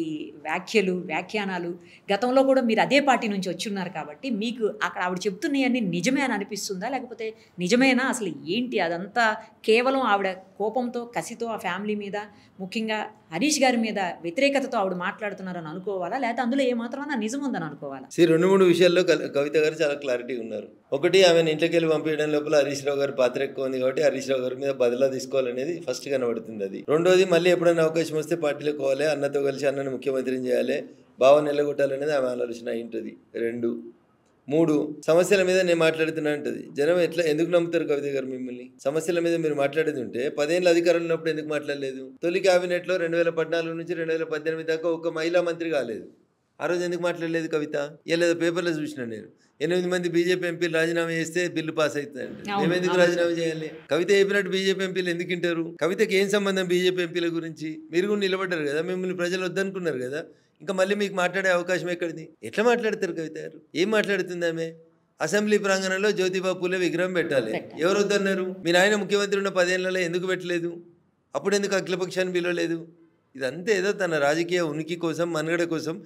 వ్యాఖ్యానాలు? గతంలో కూడా మీరు అదే పార్టీ నుంచి వచ్చున్నారు కాబట్టి మీకు అక్కడ ఆవిడ చెప్తున్నాయన్నీ నిజమే అని అనిపిస్తుందా, లేకపోతే నిజమేనా? అసలు ఏంటి అదంతా కేవలం ఆవిడ కోపంతో, కసితో ఆ ఫ్యామిలీ మీద, ముఖ్యంగా హరీష్ గారి మీద వ్యతిరేకతతో ఆవిడ మాట్లాడుతున్నారని అనుకోవాలా, లేకపోతే అందులో ఏమాత్రమైనా నిజం ఉందని అనుకోవాలా? 2-3 విషయాల్లో కవిత గారు చాలా క్లారిటీ ఉన్నారు. ఒకటి, ఆమెను ఇంట్లోకి వెళ్ళి పంపించడం లోపల హరీష్ రావు గారి పాత్ర ఎక్కువ ఉంది కాబట్టి హరీష్ రావు గారి మీద బదిలా తీసుకోవాలనేది ఫస్ట్ కనబడుతుంది. అది రెండోది, మళ్ళీ ఎప్పుడైనా అవకాశం వస్తే పార్టీలో పోవాలి, అన్నతో కలిసి అన్నని ముఖ్యమంత్రిని చేయాలి, భావం నిలగొట్టాలనేది ఆమె ఆలోచన అయింటుంది. 2, 3 సమస్యల మీద నేను మాట్లాడుతున్నా అంటది. జనం ఎందుకు నమ్ముతారు కవిత గారు మిమ్మల్ని? సమస్యల మీద మీరు మాట్లాడేది ఉంటే 10 ఏళ్ళు అధికారంలో ఉన్నప్పుడు ఎందుకు మాట్లాడలేదు? తొలి క్యాబినెట్లో 2014 నుంచి 2018 దాకా ఒక మహిళా మంత్రి కాలేదు. ఆ రోజు ఎందుకు మాట్లాడలేదు కవిత? లేదా పేపర్లో చూసిన నేను 8 మంది బీజేపీ ఎంపీలు రాజీనామా చేస్తే బిల్లు పాస్ అవుతుందండి. మేము ఎందుకు రాజీనామా చేయాలి? కవిత చెప్పినట్టు బీజేపీ ఎంపీలు ఎందుకు వింటారు? కవితకి ఏం సంబంధం బీజేపీ ఎంపీల గురించి? మీరు కూడా నిలబడ్డారు కదా, మిమ్మల్ని ప్రజలు వద్దనుకున్నారు కదా, ఇంకా మళ్ళీ మీకు మాట్లాడే అవకాశం ఎక్కడిది? ఎట్లా మాట్లాడతారు కవిత గారు? ఏం మాట్లాడుతుంది ఆమె? అసెంబ్లీ ప్రాంగణంలో జ్యోతిబా పూలే విగ్రహం పెట్టాలి, ఎవరు వద్దన్నారు? మీ నాయన ముఖ్యమంత్రి ఉన్న 10 ఏళ్లలో ఎందుకు పెట్టలేదు? అప్పుడు ఎందుకు అఖిలపక్షాన్ని పిలవలేదు? ఇదంతా ఏదో తన రాజకీయ ఉనికి కోసం, మనుగడ కోసం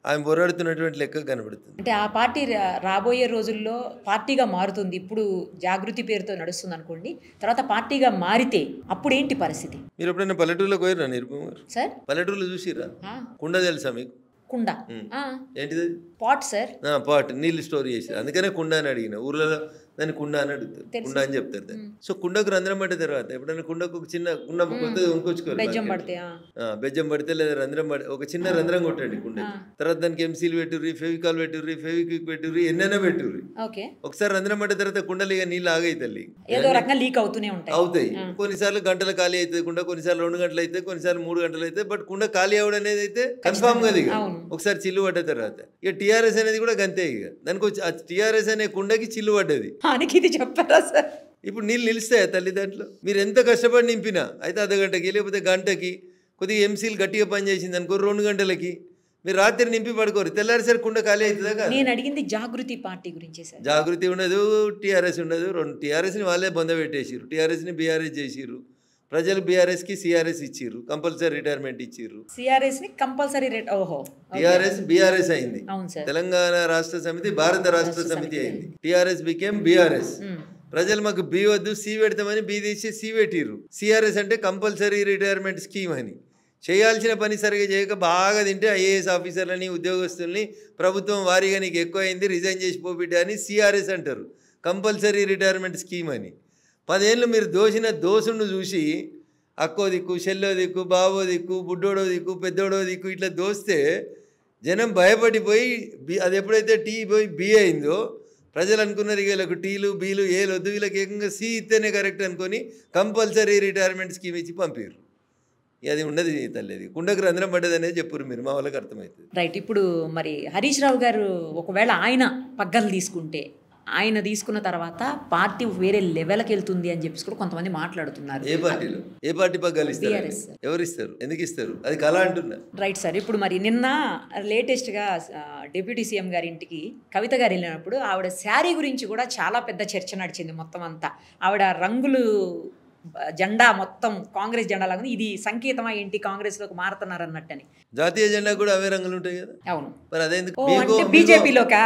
ఆమె పోరాడుతున్నటువంటి లెక్క కనబడుతుంది. అంటే ఆ పార్టీ రాబోయే రోజుల్లో పార్టీగా మారుతుంది. ఇప్పుడు జాగృతి పేరుతో నడుస్తుంది అనుకోండి, తర్వాత పార్టీగా మారితే అప్పుడు ఏంటి పరిస్థితి? మీరు ఎప్పుడైనా పల్లెటూరులోకి పోయిరా నిరుపమ గారు? సార్ పల్లెటూరులో చూసిరా? కుండ తెలుసా మీకు? కుండ ఏంటిది? Pot sir. పాట్, నీళ్ళు స్టోర్ చేసి, అందుకనే కుండ అని అడిగిన. ఊర్లలో దాన్ని కుండ అని అడుగుతారు, కుండ అని చెప్తారు దాన్ని. సో కుండకు రంధ్రం పడ్డ తర్వాత ఎప్పుడైనా కుండకు ఒక చిన్న కుండ కొత్తది కొనుక్కొచ్చుకోరు, బెజ్జం పడితే లేదా రంధ్రం పడి ఒక చిన్న రంధ్రం కొట్టండి కుండ. తర్వాత దానికి ఎంసీలు పెట్టుర్రి, ఫెవికాల్ పెట్టుర్రి, ఫెవిక్విక్ పెట్టుర్రి, ఎన్నైనా పెట్టుర్రి. ఒకసారి రంధ్రం పడ్డ తర్వాత కుండలు ఇక నీళ్ళు ఆగాయి తల్లి, అవుతాయి. కొన్నిసార్లు గంటలు ఖాళీ అవుతుంది కుండ, కొన్నిసార్లు 2 గంటలు అయితే, కొన్నిసార్లు 3 గంటలు అయితే. బట్ కుండ ఖాళీ అవడం అనేది అయితే కన్ఫామ్ కదా. ఇక ఒకసారి చిల్లు పడ్డ తర్వాత ఇక టీఆర్ఎస్ అనేది కూడా గంతే. ఇక దానికి టీఆర్ఎస్ అనే కుండకి చిల్లు పడ్డది. చెప్పారా సార్? ఇప్పుడు నీళ్ళు నిలుస్తాయా తల్లి దాంట్లో? మీరు ఎంత కష్టపడి నింపినా అయితే అర్ధగంటకి లేకపోతే గంటకి కొద్దిగా ఎంసీలు గట్టిగా పనిచేసింది అనుకో, 2 గంటలకి మీరు రాత్రి నింపి పడుకోరు, తెల్లారిసరి కుండ ఖాళీ అవుతుందా? నేను అడిగింది జాగృతి పార్టీ గురించి సార్. జాగృతి ఉండదు, టీఆర్ఎస్ ఉండదు. టీఆర్ఎస్ని వాళ్ళే బొంద పెట్టేసిర్రు, టీఆర్ఎస్ని బీఆర్ఎస్ చేసిర్రు. ప్రజలు బీఆర్ఎస్కి సిఆర్ఎస్ ఇచ్చిర్రు, కంపల్సరీ రిటైర్మెంట్ ఇచ్చిర్రు. సిఆర్ఎస్ని కంపల్సరీ టీఆర్ఎస్ బీఆర్ఎస్ అయింది. తెలంగాణ రాష్ట్ర సమితి భారత రాష్ట్ర సమితి అయింది. TRS became BRS. ప్రజలు మాకు బి వద్దు సి పెడతామని బి తీసి సి పెట్టిర్రు. సిఆర్ఎస్ అంటే కంపల్సరీ రిటైర్మెంట్ స్కీమ్ అని. చేయాల్సిన పని సరిగా చేయక బాగా తింటే ఐఏఎస్ ఆఫీసర్లని, ఉద్యోగస్తుల్ని ప్రభుత్వం వారీగా నీకు ఎక్కువ అయింది రిజైన్ చేసి పోబిడ్డ అని సిఆర్ఎస్ అంటారు, కంపల్సరీ రిటైర్మెంట్ స్కీమ్ అని. 10 ఏళ్ళు మీరు దోసిన దోసును చూసి అక్కో దిక్కు, చెల్లో దిక్కు, బావో దిక్కు, బుడ్డోడో దిక్కు, పెద్దోడో దిక్కు ఇట్లా దోస్తే జనం భయపడిపోయి అది ఎప్పుడైతే టీ పోయి బి అయిందో ప్రజలు అనుకున్నారు ఇక వీళ్ళకు టీలు బీలు ఏలు వద్దు, వీళ్ళకి ఏకంగా సి ఇస్తేనే కరెక్ట్ అనుకొని కంపల్సరీ రిటైర్మెంట్ స్కీమ్ ఇచ్చి పంపారు. అది ఉండదు తల్లిది, కుండకు రంధ్రం పడ్డది అనేది చెప్పారు మీరు, మా వాళ్ళకి అర్థమవుతుంది. రైట్. ఇప్పుడు మరి హరీష్ రావు గారు ఒకవేళ ఆయన పగ్గాలు తీసుకుంటే ఆయన తీసుకున్న తర్వాత పార్టీ వేరే లెవెల్కి వెళ్తుంది అని చెప్పేసి కూడా కొంతమంది మాట్లాడుతున్నారు. ఏ పార్టీ పగ్గాలు ఇస్తారు? ఎవరు ఇస్తారు? ఎందుకు ఇస్తారు? అది కళ అంటున్నా. Right sir. ఇప్పుడు మరి నిన్న లేటెస్ట్గా డిప్యూటీ సీఎం గారి ఇంటికి కవిత గారు వెళ్ళినప్పుడు ఆవిడ శారీ గురించి కూడా చాలా పెద్ద చర్చ నడిచింది. మొత్తం అంతా ఆవిడ రంగులు జెండా మొత్తం కాంగ్రెస్ జెండా లాగా ఇది సంకేతమా ఏంటి కాంగ్రెస్లోకి మారుతున్నారు అన్నట్టని. జాతీయ జెండా కూడా అవే రంగులు ఉంటాయి కదా. అవును. మరి అదేందుకు బీజేపీలోకా?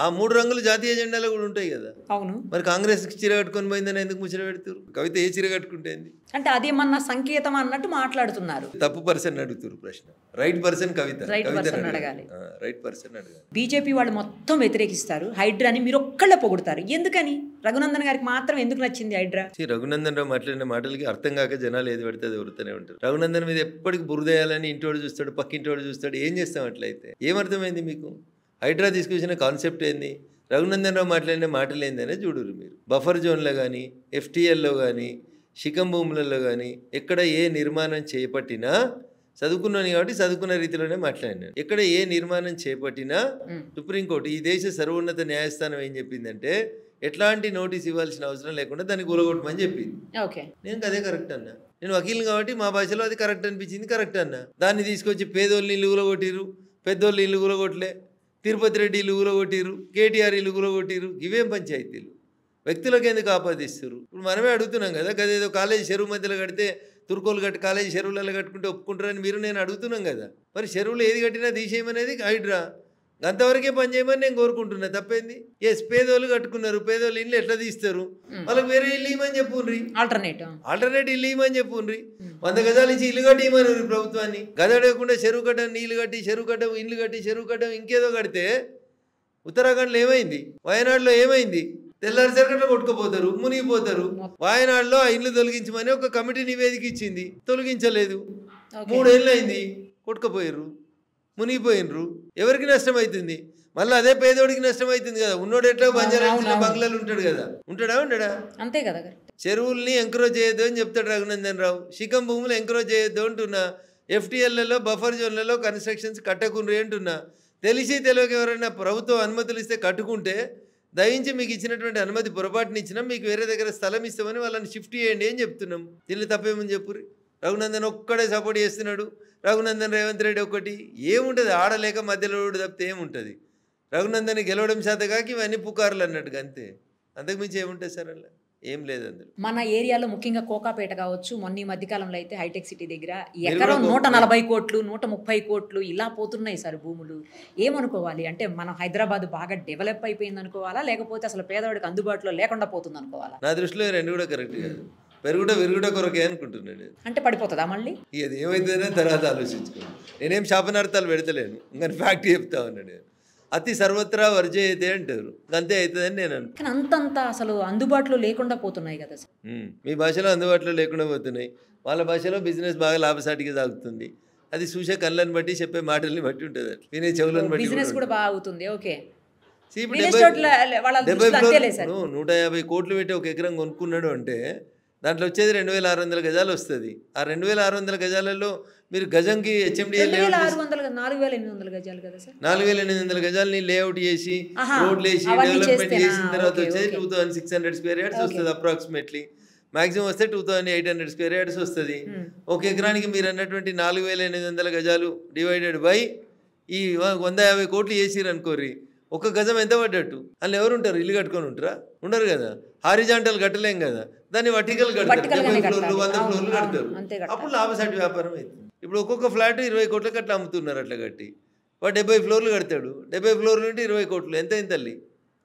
ఆ 3 రంగులు జాతీయ జెండాలో కూడా ఉంటాయి కదా. అవును. మరి కాంగ్రెస్ చీర కట్టుకొని పోయిందని ఎందుకు ముచ్చట పెడుతున్నారు? కవిత ఏ చీర కట్టుకుంటేంది అంటే అదేమన్నా సంకేతం అన్నట్టు మాట్లాడుతున్నారు. తప్పు పర్సన్ అడుగుతారు ప్రశ్న. రైట్ పర్సన్ కవిత. రైట్ పర్సన్ అడగాలి. రైట్ పర్సన్ అడగాలి. బీజేపీ వాళ్ళు మొత్తం వ్యతిరేకిస్తారు హైడ్రాని, మీరు ఒక్కళ్ళే పొగుడుతారు. ఎందుకని? రఘునందన్ గారికి మాత్రం ఎందుకు నచ్చింది హైడ్రా? రఘునందన్ రావు మాట్లాడిన మాటలకి అర్థం కాక జనాలు ఏది పడితే అది ఎవరుతూనే ఉంటారు. రఘునందన్ మీద ఎప్పటికి బురదేయాలని ఇంటోడు చూస్తాడు, పక్కింటోడు చూస్తాడు. ఏం చేస్తాం అట్లయితే? ఏమర్థమైంది మీకు? హైడ్రా తీసుకొచ్చిన కాన్సెప్ట్ ఏంది? రఘునందన్ రావు మాట్లాడిన మాటలు ఏందనే చూడరు మీరు. బఫర్ జోన్లో కానీ, FTLలో కానీ, శిఖం భూములలో కానీ ఎక్కడ ఏ నిర్మాణం చేపట్టినా చదువుకున్నాను కాబట్టి చదువుకున్న రీతిలోనే మాట్లాడినాను. ఎక్కడ ఏ నిర్మాణం చేపట్టినా సుప్రీంకోర్టు, ఈ దేశ సర్వోన్నత న్యాయస్థానం ఏం చెప్పిందంటే ఎట్లాంటి నోటీస్ ఇవ్వాల్సిన అవసరం లేకుండా దాన్ని కూలగొట్టమని చెప్పింది. నేను అదే కరెక్ట్ అన్నా. నేను వకీల్ని కాబట్టి మా భాషలో అది కరెక్ట్ అనిపించింది, కరెక్ట్ అన్నా. దాన్ని తీసుకొచ్చి పేదోళ్ళని ఇల్లు కూలగొట్టిరు, పెద్దోళ్ళు ఇల్లు కూలగొట్టలే, తిరుపతి రెడ్డి ఇల్లు కూలగొట్టిరు, KTR ఇల్లు కూలగొట్టిరు. ఇవేం పంచాయతీలు? వ్యక్తులకు ఎందుకు ఆపాదిస్తారు? ఇప్పుడు మనమే అడుగుతున్నాం కదా, గదేదో కాలేజీ చెరువు మధ్యలో కడితే తుర్కోలు కట్టి కాలేజీ చెరువులలో కట్టుకుంటే ఒప్పుకుంటారని మీరు నేను అడుగుతున్నాం కదా. మరి చెరువులు ఏది కట్టినా తీసేయమనేది హైడ్రా. అంతవరకే పని చేయమని నేను కోరుకుంటున్నా. తప్పేంది? పేదోళ్ళు కట్టుకున్నారు, పేదోళ్ళు ఇల్లు ఎట్లా తీస్తారు? వాళ్ళకి వేరే ఇల్లు ఇవ్వమని చెప్పుండ్రి, ఆల్టర్నేట్ ఇల్లు ఇవ్వమని చెప్పుండ్రి. 100 గజాలు ఇచ్చి ఇల్లు కట్టి ఇవ్వమని ప్రభుత్వాన్ని. గదడకుండా చెరువు కట్టం, నీళ్లు కట్టి చెరువు కట్టం, ఇల్లు కట్టి చెరువు కట్టం, ఇంకేదో కడితే ఉత్తరాఖండ్లో ఏమైంది, వయనాడులో ఏమైంది? తెల్లారిసరికట్లో కొట్టుకుపోతారు, మునిగిపోతారు. వాయనాడులో ఆ ఇల్లు తొలగించమని ఒక కమిటీ నివేదిక ఇచ్చింది, తొలగించలేదు. 3 ఏళ్ళు అయింది, కొట్టుకుపోయారు, మునిగిపోయినరు. ఎవరికి నష్టం అవుతుంది? మళ్ళీ అదే పేదోడికి నష్టం అవుతుంది కదా. ఉన్నోడు ఎట్లా బంజారా బంగ్లాలు ఉంటాడు కదా, ఉండడా? అంతే కదా. చెరువుల్ని ఎంకరేజ్ చేయొద్దు అని చెప్తాడు రఘునందన్ రావు. శిఖం భూములు ఎంకరేజ్ చేయొద్దు అంటున్నా. FTLలలో బఫర్ జోన్లలో కన్స్ట్రక్షన్స్ కట్టకుండ్రి అంటున్నా. తెలిసి తెలియక ఎవరైనా ప్రభుత్వం అనుమతులు ఇస్తే కట్టుకుంటే దయించి మీకు ఇచ్చినటువంటి అనుమతి పొరపాటుని ఇచ్చినా మీకు వేరే దగ్గర స్థలం ఇస్తామని వాళ్ళని షిఫ్ట్ చేయండి అని చెప్తున్నాం. దీన్ని తప్పేమని చెప్పుర్రి. రఘునందన్ ఒక్కడే సపోర్ట్ చేస్తున్నాడు. రఘునందన్ రేవంత్ రెడ్డి ఒక్కటి ఏముంటుంది? ఆడలేక మధ్యలో తప్పితే ఏముంటుంది? రఘునందన్ గెలవడం శాతకాకి ఇవన్నీ పుకార్లు అన్నట్టుగా, అంతే. అంతకుమించి ఏముంటుంది సార్? అలా ఏం లేదు. అందులో మన ఏరియాలో ముఖ్యంగా కోకాపేట కావచ్చు, మొన్న ఈ మధ్యకాలంలో అయితే హైటెక్ సిటీ దగ్గర ఎకరం 140 కోట్లు 130 కోట్లు ఇలా పోతున్నాయి సార్ భూములు. ఏమనుకోవాలి? అంటే మనం హైదరాబాద్ బాగా డెవలప్ అయిపోయింది అనుకోవాలా, లేకపోతే అసలు పేదవాడికి అందుబాటులో లేకుండా పోతుంది అనుకోవాలా? నా దృష్టిలో 2 కూడా కరెక్ట్ కాదు. విరుగుట కొరకే అనుకుంటున్నాడు. అంటే పడిపోతుందా మళ్ళీ? అది ఏమైందనే తర్వాత ఆలోచించుకోండి. నేనేం శాపనార్థాలు పెడతలేను, ఇంకా ఫ్యాక్ట్ చెప్తా ఉన్నాడు. అతి సర్వత్రా వర్జయతే అంటారు, అంతే అవుతుందని నేను అనుకుంటున్నాను. కానీ అంతంత అసలు అందుబాటులో లేకుండా పోతున్నాయి కదా సార్. మీ భాషలో అందుబాటులో లేకుండా పోతున్నాయి, వాళ్ళ భాషలో బిజినెస్ బాగా లాభసాటిగా సాగుతుంది. అది చూసే కళ్ళని బట్టి చెప్పే మాటల్ని బట్టి ఉంటుంది, వినే చెవులను బట్టి బిజినెస్ కూడా బాగా అవుతుంది. ఓకే. 150 కోట్లు పెట్టి ఒక ఎకరం కొనుక్కున్నాడు అంటే దాంట్లో వచ్చేది 2600 గజాలు వస్తుంది. ఆ 2600 గజాలలో మీరు గజంకి HMDA 4,800 గజాలు కదా సార్. 4,800 గజాలని లేఅవుట్ చేసి రోడ్లు వేసి డెవలప్మెంట్ చేసిన తర్వాత వచ్చేది 2600 స్క్వేర్ యార్డ్స్ వస్తుంది అప్రాక్సిమేట్లీ. మాక్సిమం వస్తే 2800 స్క్వేర్ యార్డ్స్ వస్తుంది. ఒక ఎకరానికి మీరు అన్నటువంటి 4,800 గజాలు డివైడెడ్ బై ఈ 150 కోట్లు వేసిరు అనుకోరి, ఒక గజం ఎంత పడ్డట్టు? అందులో ఎవరు ఉంటారు? ఇల్లు కట్టుకొని ఉంటారా? ఉండరు కదా. హారిజాంటల్ కట్టలేం కదా, దాన్ని వర్టికల్ కడతారు. 70 ఫ్లోర్లు 100 ఫ్లోర్లు కడతారు. అప్పుడు లాభసాటి వ్యాపారం అవుతుంది. ఇప్పుడు ఒక్కొక్క ఫ్లాట్ 20 కోట్లకి అట్లా అమ్ముతున్నారు. అట్లా కట్టి వాడు 70 ఫ్లోర్లు కడతాడు. 70 ఫ్లోర్లు అంటే 20 కోట్లు ఎంత అయింది తల్లి?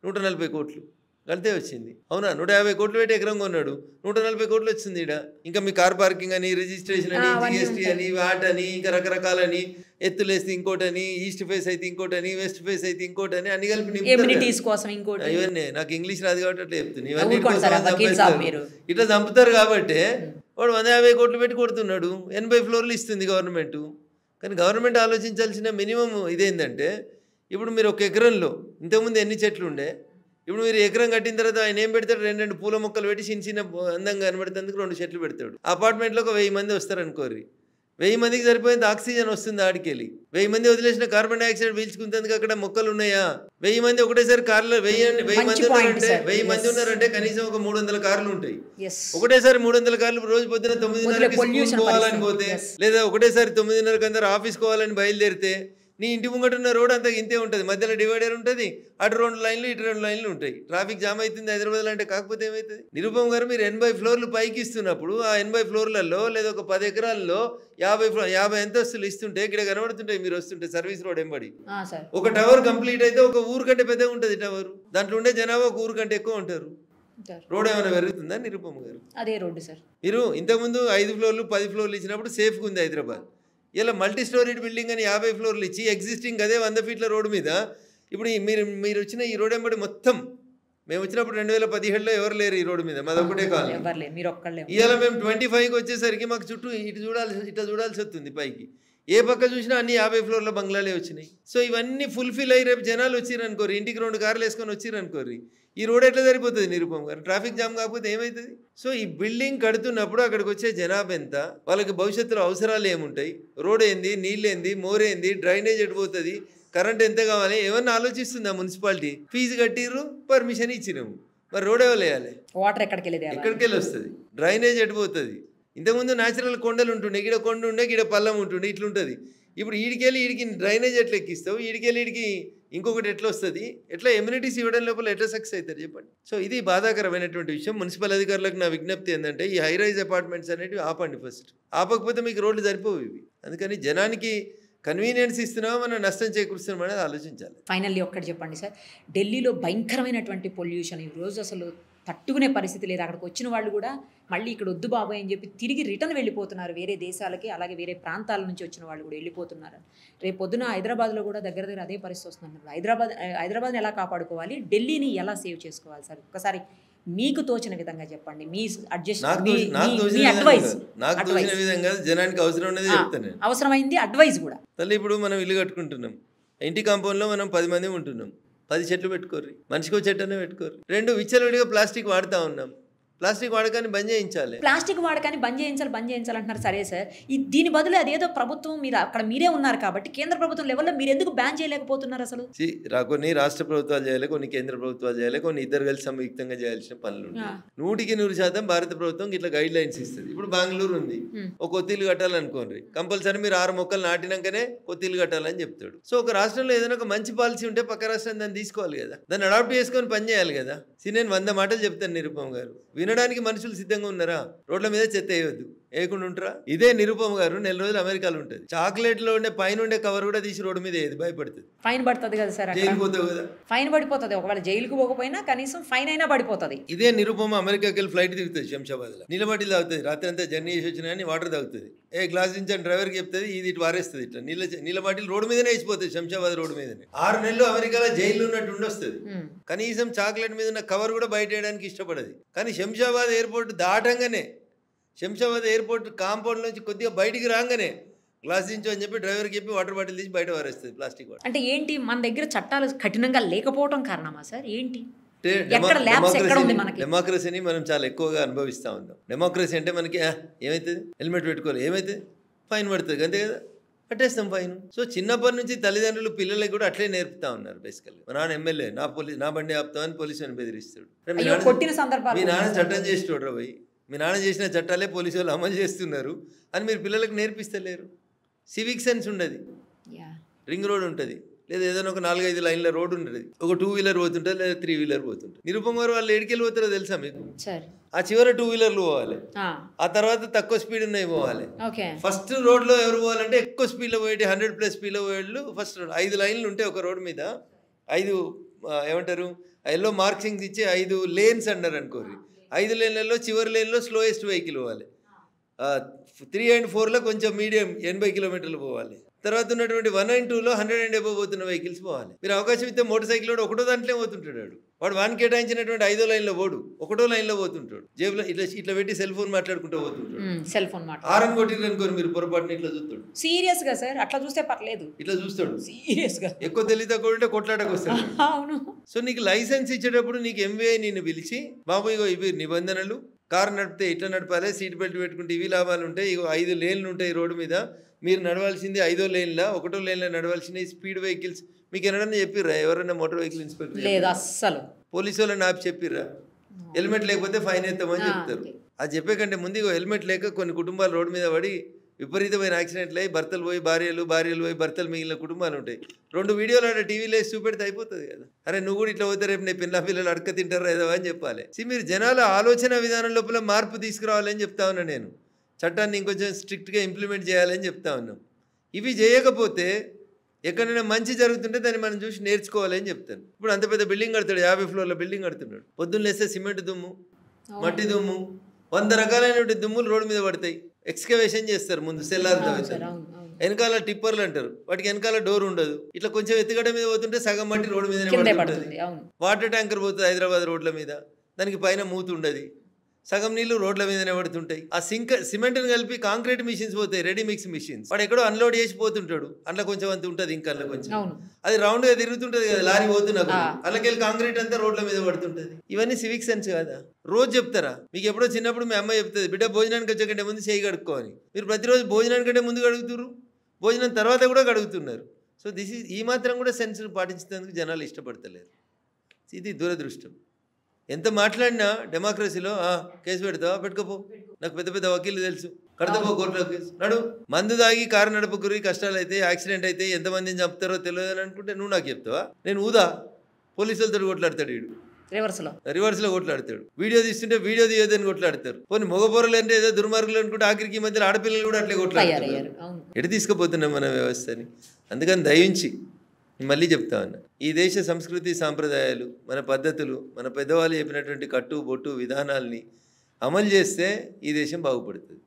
140 కోట్లు అంతే వచ్చింది. అవునా? 150 కోట్లు పెట్టి ఎకరం కొన్నాడు, 140 కోట్లు వచ్చింది. ఇక్కడ ఇంకా మీ కార్ పార్కింగ్ అని, రిజిస్ట్రేషన్ అని, GST అని, వాట్ అని, ఇంకా రకరకాలని, ఎత్తులేస్తే ఇంకోటని, ఈస్ట్ ఫేస్ అయితే ఇంకోటని, వెస్ట్ ఫేస్ అయితే ఇంకోటని, అన్ని కలిపి ఇవన్నీ నాకు ఇంగ్లీష్ రాదు కాబట్టి అట్లా చెప్తున్నాను. ఇవన్నీ ఇట్లా చంపుతారు కాబట్టి వాడు 150 కోట్లు పెట్టి కొడుతున్నాడు. 80 ఫ్లోర్లు ఇస్తుంది గవర్నమెంట్. కానీ గవర్నమెంట్ ఆలోచించాల్సిన మినిమం ఇదేంటంటే, ఇప్పుడు మీరు ఒక ఎకరంలో ఇంతకుముందు ఎన్ని చెట్లు ఉండే, ఇప్పుడు మీరు ఎకరం కట్టిన తర్వాత ఆయన ఏం పెడతాడు? 2 పూల మొక్కలు పెట్టి చిన్న చిన్న అందంగా కనబడేందుకు 2 చెట్లు పెడతాడు. అపార్ట్మెంట్లో ఒక 1000 మంది వస్తారు అనుకోర్రి. 1000 మందికి సరిపోయింది ఆక్సిజన్ వస్తుంది ఆడికెళ్ళి. 1000 మంది వదిలేసిన కార్బన్ డైఆక్సైడ్ పీల్చుకుంటేందుకు అక్కడ మొక్కలు ఉన్నాయా? 1000 మంది ఒకటేసారి కార్లు 1000 మంది ఉన్నారంటే కనీసం ఒక 300 కార్లు ఉంటాయి. ఒకటేసారి 300 కార్లు రోజు పొద్దున 9:30 పోవాలని పోతే, లేదా ఒకటేసారి 9:30 అందరూ ఆఫీస్ పోవాలని బయలుదేరితే నీ ఇంటి ముంగట ఉన్న రోడ్ అంతా ఇంతే ఉంటుంది. మధ్యలో డివైడర్ ఉంటుంది, అటు 2 లైన్లు ఇటు 2 లైన్లు ఉంటాయి. ట్రాఫిక్ జామ్ అవుతుంది హైదరాబాద్లో అంటే. కాకపోతే ఏమవుతుంది? నిరుపమ్ గారు, మీరు 80 ఫ్లోర్లు పైకి ఇస్తున్నప్పుడు ఆ 80 ఫ్లోర్లలో లేదా ఒక 10 ఎకరాల్లో 50 అంతస్తులు ఇస్తుంటే ఇక్కడ కనబడుతుంటాయి మీరు వస్తుంటే సర్వీస్ రోడ్ ఎంబడి. ఒక టవర్ కంప్లీట్ అయితే ఒక ఊరు కంటే పెద్దగా ఉంటుంది టవర్. దాంట్లో ఉండే జనాభా ఒక ఊరు కంటే ఎక్కువ ఉంటారు. రోడ్ ఏమైనా పెరుగుతుందా నిరుపమ్ గారు? అదే రోడ్డు సార్. మీరు ఇంతకుముందు 5 ఫ్లోర్లు 10 ఫ్లోర్లు ఇచ్చినప్పుడు సేఫ్గా ఉంది హైదరాబాద్. ఇలా మల్టీ స్టోరీడ్ బిల్డింగ్ అని 50 ఫ్లోర్లు ఇచ్చి ఎగ్జిస్టింగ్ అదే 100 ఫీట్ల రోడ్డు మీద ఇప్పుడు మీరు వచ్చిన ఈ రోడ్ ఎంబడి మొత్తం మేము వచ్చినప్పుడు 2017లో ఎవరు లేరు ఈ రోడ్డు మీద, మాది ఒకటే కాదు. ఇవాళ మేము 25కి వచ్చేసరికి మాకు చుట్టూ ఇట్లా చూడాల్సి వస్తుంది పైకి. ఏ పక్క చూసినా అన్ని 50 ఫ్లోర్ల బంగ్లాలే వచ్చినాయి. సో ఇవన్నీ ఫుల్ఫిల్ అయ్యి రేపు జనాలు వచ్చిరనుకోరు, ఇంటికి 2 కార్లు వేసుకొని వచ్చిరనుకోరు, ఈ రోడ్ ఎట్లా సరిపోతుంది నిరుపమ్ గారు? ట్రాఫిక్ జామ్ కాకపోతే ఏమవుతుంది? సో ఈ బిల్డింగ్ కడుతున్నప్పుడు అక్కడికి వచ్చే జనాభా ఎంత, వాళ్ళకి భవిష్యత్తులో అవసరాలు ఏముంటాయి, రోడ్ ఏంది, నీళ్ళేంది, మోరేంది, డ్రైనేజ్ ఎడిపోతుంది, కరెంట్ ఎంత కావాలి, ఏమన్నా ఆలోచిస్తుందా మున్సిపాలిటీ? ఫీజు కట్టిర్రు, పర్మిషన్ ఇచ్చినాము, మరి రోడ్ ఎవరు వేయాలి? వాటర్ ఎక్కడికి వస్తుంది, డ్రైనేజ్ ఎడిపోతుంది. ఇంతకుముందు న్యాచురల్ కొండలు ఉంటుండే, ఇక్కడ కొండ ఉండే, ఇక్కడ పల్లం ఉంటుండే, ఇట్లుంటుంది. ఇప్పుడు ఈడికి డ్రైనేజ్ ఎట్లా ఎక్కిస్తావు, ఈడికి ఇంకొకటి ఎట్లా వస్తుంది, ఎట్లా ఎమ్యూనిటీస్ ఇవ్వడం లోపల ఎట్లా సక్సెస్ అవుతారు చెప్పండి. సో ఇది బాధాకరమైనటువంటి విషయం. మున్సిపల్ అధికారులకు నా విజ్ఞప్తి ఏంటంటే ఈ హై రైజ్ అపార్ట్మెంట్స్ అనేవి ఆపండి ఫస్ట్. ఆపకపోతే మీకు రోడ్లు సరిపోవు ఇవి. అందుకని జనానికి కన్వీనియన్స్ ఇస్తున్నామో మనం నష్టం చేకూరుస్తున్నాం అనేది ఆలోచించాలి. ఫైనల్లీ ఒక్కటి చెప్పండి సార్, ఢిల్లీలో భయంకరమైనటువంటి పొల్యూషన్ ఈరోజు అసలు తట్టుకునే పరిస్థితి లేదు. అక్కడికి వచ్చిన వాళ్ళు కూడా మళ్ళీ ఇక్కడ వద్దు బాబాయ్ అని చెప్పి తిరిగి రిటర్న్ వెళ్ళిపోతున్నారు వేరే దేశాలకి, అలాగే వేరే ప్రాంతాల నుంచి వచ్చిన వాళ్ళు కూడా వెళ్ళిపోతున్నారు. రేపు పొద్దున హైదరాబాద్లో కూడా దగ్గర అదే పరిస్థితి వస్తుంది. హైదరాబాద్ని ఎలా కాపాడుకోవాలి, ఢిల్లీని ఎలా సేవ్ చేసుకోవాలి సార్? ఒక్కసారి మీకు తోచిన విధంగా చెప్పండి. మీ అవసరమైంది అడ్వైస్ కూడా. తల్లి ఇప్పుడు మనం ఇల్లు కట్టుకుంటున్నాం, ఇంటి కాంపౌండ్లో మనం 10 మంది ఉంటున్నాం, 10 చెట్లు పెట్టుకోర్రి, మనిషికో చెట్టు అనే పెట్టుకోర్రి. 2 విచ్చలవిడిగా ప్లాస్టిక్ వాడుతూ ఉన్నాం, ప్లాస్టిక్ వాడకాన్ని బంద్ చేయించాలి. ప్లాస్టిక్ వాడకాన్ని బంద్ చేయించాలి అంటున్నారు. సరే సార్, దీని బదులు అదేదో ప్రభుత్వం మీరు అక్కడ మీరే ఉన్నారు కాబట్టి కేంద్ర ప్రభుత్వం లెవెల్లో మీరు ఎందుకు బ్యాన్ చేయలేకపోతున్నారు అసలు? కొన్ని రాష్ట్ర ప్రభుత్వాలు చేయాలి, కొన్ని కేంద్ర ప్రభుత్వాలు చేయాలి, కొన్ని ఇద్దరు కలిసి సంయుక్తంగా చేయాల్సిన పనులు. 100% భారత ప్రభుత్వం ఇట్లా గైడ్ లైన్స్ ఇస్తుంది. ఇప్పుడు బెంగళూరు ఉంది, ఒక కొత్తిల్లు కట్టాలనుకోండి, కంపల్సరీ మీరు 6 మొక్కలు నాటినాకనే కొత్తిల్లు కట్టాలని చెప్తాడు. సో ఒక రాష్ట్రంలో ఏదైనా ఒక మంచి పాలసీ ఉంటే పక్క రాష్ట్రం దాన్ని తీసుకోవాలి కదా, దాన్ని అడాప్ట్ చేసుకొని పని చేయాలి కదా. నేను 100 మాటలు చెప్తాను నిరుపమ్ గారు, వినడానికి మనుషులు సిద్ధంగా ఉన్నారా? రోడ్ల మీద చెత్త వేయవద్దు, వేయకుండా ఉంటారా? ఇదే నిరుపమ్ గారు 4 రోజులు అమెరికాలో ఉంటుంది, చాక్లెట్ లో ఉండే పైన ఉండే కవర్ కూడా తీసి రోడ్డు మీద వేయదు, భయపడుతుంది. ఫైన్ పడుతుంది కదా సార్, జైలుకి పోతావు కదా. ఫైన్ పడిపోతుంది, ఒకవేళ జైలుకు పోకపోయినా కనీసం ఫైన్ అయినా పడిపోతుంది. ఇదే నిరుపమ అమెరికాకి వెళ్ళి ఫ్లైట్ దిగుతుంది, శంషాబాద్ లో నిలబడి తాగుతుంది, రాత్రి అంతా జర్నీ చేసి వచ్చినా వాటర్ తాగుతుంది, గ్లాస్ నుంచి డ్రైవర్కి చెప్తుంది, ఇది ఇటు వారేస్తుంది, ఇట్లా నీళ్ళ బాటిల్ రోడ్డు మీదనే వేసిపోతుంది, శంషాబాద్ రోడ్డు మీదనే. 6 నెలలు అమెరికాలో జైలు ఉన్నట్టు ఉండొస్తుంది. కనీసం చాక్లెట్ మీద ఉన్న కవర్ కూడా బయట వేయడానికి ఇష్టపడదు. కానీ శంషాబాద్ ఎయిర్పోర్ట్ దాటంగానే, శంషాబాద్ ఎయిర్పోర్ట్ కాంపౌండ్ నుంచి కొద్దిగా బయటికి రాగానే గ్లాస్ దించు అని చెప్పి డ్రైవర్కి చెప్పి వాటర్ బాటిల్ తీసి బయట వారేస్తుంది, ప్లాస్టిక్ వాటర్. అంటే ఏంటి, మన దగ్గర చట్టాలు కఠినంగా లేకపోవడం కారణమా సార్? ఏంటి డెమోక్రసీని మనం చాలా ఎక్కువగా అనుభవిస్తూ ఉన్నాం. డెమోక్రసీ అంటే మనకి ఏమవుతుంది, హెల్మెట్ పెట్టుకోవాలి, ఏమవుతుంది, ఫైన్ పడుతుంది, అంతే కదా, కట్టేస్తాం ఫైన్. సో చిన్నప్పటి నుంచి తల్లిదండ్రులు పిల్లలకి కూడా అట్లే నేర్పుతా ఉన్నారు. బేసికల్లీ మా నాన్న ఎమ్మెల్యే, నా బండి ఆపుతామని పోలీసుని బెదిరిస్తాడు. మీ నాన్న చట్టం చేసి చూడరా పోయి, మీ నాన్న చేసిన చట్టాలే పోలీసు వాళ్ళు అమలు చేస్తున్నారు అని మీరు పిల్లలకు నేర్పిస్తలేరు. సివిక్ సెన్స్ ఉండదు. రింగ్ రోడ్ ఉంటుంది, లేదా ఏదైనా ఒక 4-5 లైన్ల రోడ్డు ఉంటుంది, ఒక 2 వీలర్ పోతుంటుంది, లేదా 3 వీలర్ పోతుంటుంది. నిరుపమ్ గారు వాళ్ళు ఎడికెళ్ళి పోతారో తెలుసా మీకు? ఆ చివర 2 వీలర్లు పోవాలి, ఆ తర్వాత తక్కువ స్పీడ్ ఉన్నాయి పోవాలి. ఫస్ట్ రోడ్లో ఎవరు పోవాలంటే ఎక్కువ స్పీడ్లో పోయేటి 100+ స్పీడ్లో పోయేళ్ళు ఫస్ట్ రోడ్. 5 లైన్లు ఉంటాయి ఒక రోడ్డు మీద, 5 ఏమంటారు ఎల్లో మార్కింగ్స్ ఇచ్చి 5 లేన్స్ అన్నారు అనుకోరు. 5 లేన్లలో చివరి లేన్లో స్లోయెస్ట్ వెహికల్ పోవాలి, 3 and 4లో కొంచెం మీడియం 80 కిలోమీటర్లు పోవాలి. తర్వాత ఉన్నటువంటి 1 and 2లో 100 and above పోతున్న వెహికల్స్ పోవాలి. మీరు అవకాశం ఇస్తే మోటార్ సైకిల్ వాడు ఒకటో దాంట్లో పోతుంటాడు, వాడు 1 కేటాయించినటువంటి 5వ లైన్లో పోడు, ఒకటో లైన్లో పోతుంటాడు, జేబులో ఇట్లా పెట్టి సెల్ ఫోన్ మాట్లాడుకుంటూ పోతుంటాడు. సెల్ ఫోన్ ఆరన్ కొట్టిరు అనుకోరు మీరు, పొరపాటున ఇట్లా చూస్తాడు. సీరియస్ గా సార్, అట్లా చూస్తే పర్లేదు, ఇట్లా చూస్తాడు సీరియస్ గా. ఎక్కువ తెలియదు కూడా కొట్లాటకు వస్తాడు. అవును. సో నీకు లైసెన్స్ ఇచ్చేటప్పుడు నీకు ఎంవీఐ నిన్ను పిలిచి, బాబు ఇగో ఇవి నిబంధనలు, కారు నడిపితే ఇట్లా నడపాలి, సీట్ బెల్ట్ పెట్టుకుంటే ఇవి లాభాలు ఉంటాయి, ఇగో 5 లేన్లు ఉంటాయి రోడ్డు మీద, మీరు నడవాల్సింది 5వ లేన్లా 1వ లేన్లో నడవాల్సిన స్పీడ్ వెహికల్స్ మీకు ఎన్నడన్నా చెప్పిర్రా? ఎవరైనా మోటార్ వెహికల్ ఇన్స్పెక్టర్ లేదు అస్సలు. పోలీసు వాళ్ళని ఆపి చెప్పిర్రా? హెల్మెట్ లేకపోతే ఫైన్ వేస్తామని చెప్తారు. అది చెప్పే కంటే ముందు హెల్మెట్ లేక కొన్ని కుటుంబాలు రోడ్డు మీద పడి విపరీతమైన యాక్సిడెంట్లు అయ్యి భర్తలు పోయి భార్యలు పోయి భర్తలు మిగిలిన కుటుంబాలు ఉంటాయి. 2 వీడియోలు ఆడ టీవీలో వేసి చూపెడితే అయిపోతుంది కదా. అరే నువ్వు కూడా ఇట్లా పోతే రేపు నీ పిల్లలు అడక తింటారా ఏదో అని చెప్పాలి. మీరు జనాల ఆలోచన విధానం లోపల మార్పు తీసుకురావాలని చెప్తా ఉన్నా నేను. చట్టాన్ని ఇంకొంచెం స్ట్రిక్ట్గా ఇంప్లిమెంట్ చేయాలని చెప్తా ఉన్నాం. ఇవి చేయకపోతే ఎక్కడైనా మంచి జరుగుతుంటే దాన్ని మనం చూసి నేర్చుకోవాలని చెప్తాను. ఇప్పుడు అంత పెద్ద బిల్డింగ్ కడతాడు, 50 ఫ్లోర్ల బిల్డింగ్ కడుతున్నాడు. పొద్దున్న లేస్తే సిమెంట్ దుమ్ము, మట్టి దుమ్ము, 100 రకాలైనటువంటి దుమ్ములు రోడ్డు మీద పడతాయి. ఎక్స్కవేషన్ చేస్తారు ముందు, సెల్లార్ తవ్వుతారు, వెనకాల టిప్పర్లు అంటారు, వాటికి వెనకాల డోర్ ఉండదు. ఇట్లా కొంచెం ఎత్తుగడ్డ మీద పోతుంటే సగం మట్టి రోడ్డు మీద పడుతుంది. వాటర్ ట్యాంకర్ పోతుంది హైదరాబాద్ రోడ్ల మీద, దానికి పైన మూతి ఉండదు, సగం నీళ్లు రోడ్ల మీదనే పడుతుంటాయి. ఆ సిమెంట్ని కలిపి కాంక్రీట్ మిషన్స్ పోతాయి, రెడీ మిక్స్ మిషన్స్. వాడు ఎక్కడో అన్లోడ్ చేసి పోతుంటాడు, అందులో కొంచెం అంత ఉంటుంది, ఇంకా అందులో కొంచెం అది రౌండ్గా తిరుగుతుంటుంది కదా, లారీ పోతున్నప్పుడు అందులోకెళ్ళి కాంక్రీట్ అంతా రోడ్ల మీద పడుతుంటుంది. ఇవన్నీ సివిక్ సెన్స్ కాదా? రోజు చెప్తారా? మీకు ఎప్పుడో చిన్నప్పుడు మీ అమ్మ చెప్తుంది, బిడ్డ భోజనానికి వచ్చే కంటే ముందు చేయి కడుక్కోని. మీరు ప్రతిరోజు భోజనానికంటే ముందు కడుగుతున్నారు, భోజనం తర్వాత కూడా కడుగుతున్నారు. సో ఈ మాత్రం కూడా సెన్స్ పాటించేందుకు జనాలు ఇష్టపడతలేరు. ఇది దురదృష్టం. ఎంత మాట్లాడినా డెమోక్రసీలో కేసు పెడతావా, పెట్టుకోపో, నాకు పెద్ద పెద్ద వకీలు తెలుసు, కడతాపో కోర్టులో కేసు, నడు. మందు దాగి కారు నడుపుకురి, కష్టాలు అయితే యాక్సిడెంట్ అయితే ఎంతమందిని చంపుతారో తెలియదు అని అనుకుంటే నువ్వు నాకు చెప్తావా? నేను ఊదా పోలీసులతో కొట్లాడతాడు, వీడు రివర్స్లో కొట్లాడతాడు. వీడియో తీస్తుంటే వీడియో తీయదని కొట్లాడతారు. కొన్ని మగపోరలు అంటే ఏదో దుర్మార్గులు అనుకుంటే ఆఖరికి ఈ మధ్యలో ఆడపిల్లలు కూడా అట్లే కొట్లాడతారు. ఎటు తీసుకుపోతున్నాం మన వ్యవస్థని? అందుకని దయించి మళ్ళీ చెప్తా ఉన్నా, ఈ దేశ సంస్కృతి సాంప్రదాయాలు, మన పద్ధతులు, మన పెద్దవాళ్ళు చెప్పినటువంటి కట్టు బొట్టు విధానాల్ని అమలు చేస్తే ఈ దేశం బాగుపడుతుంది.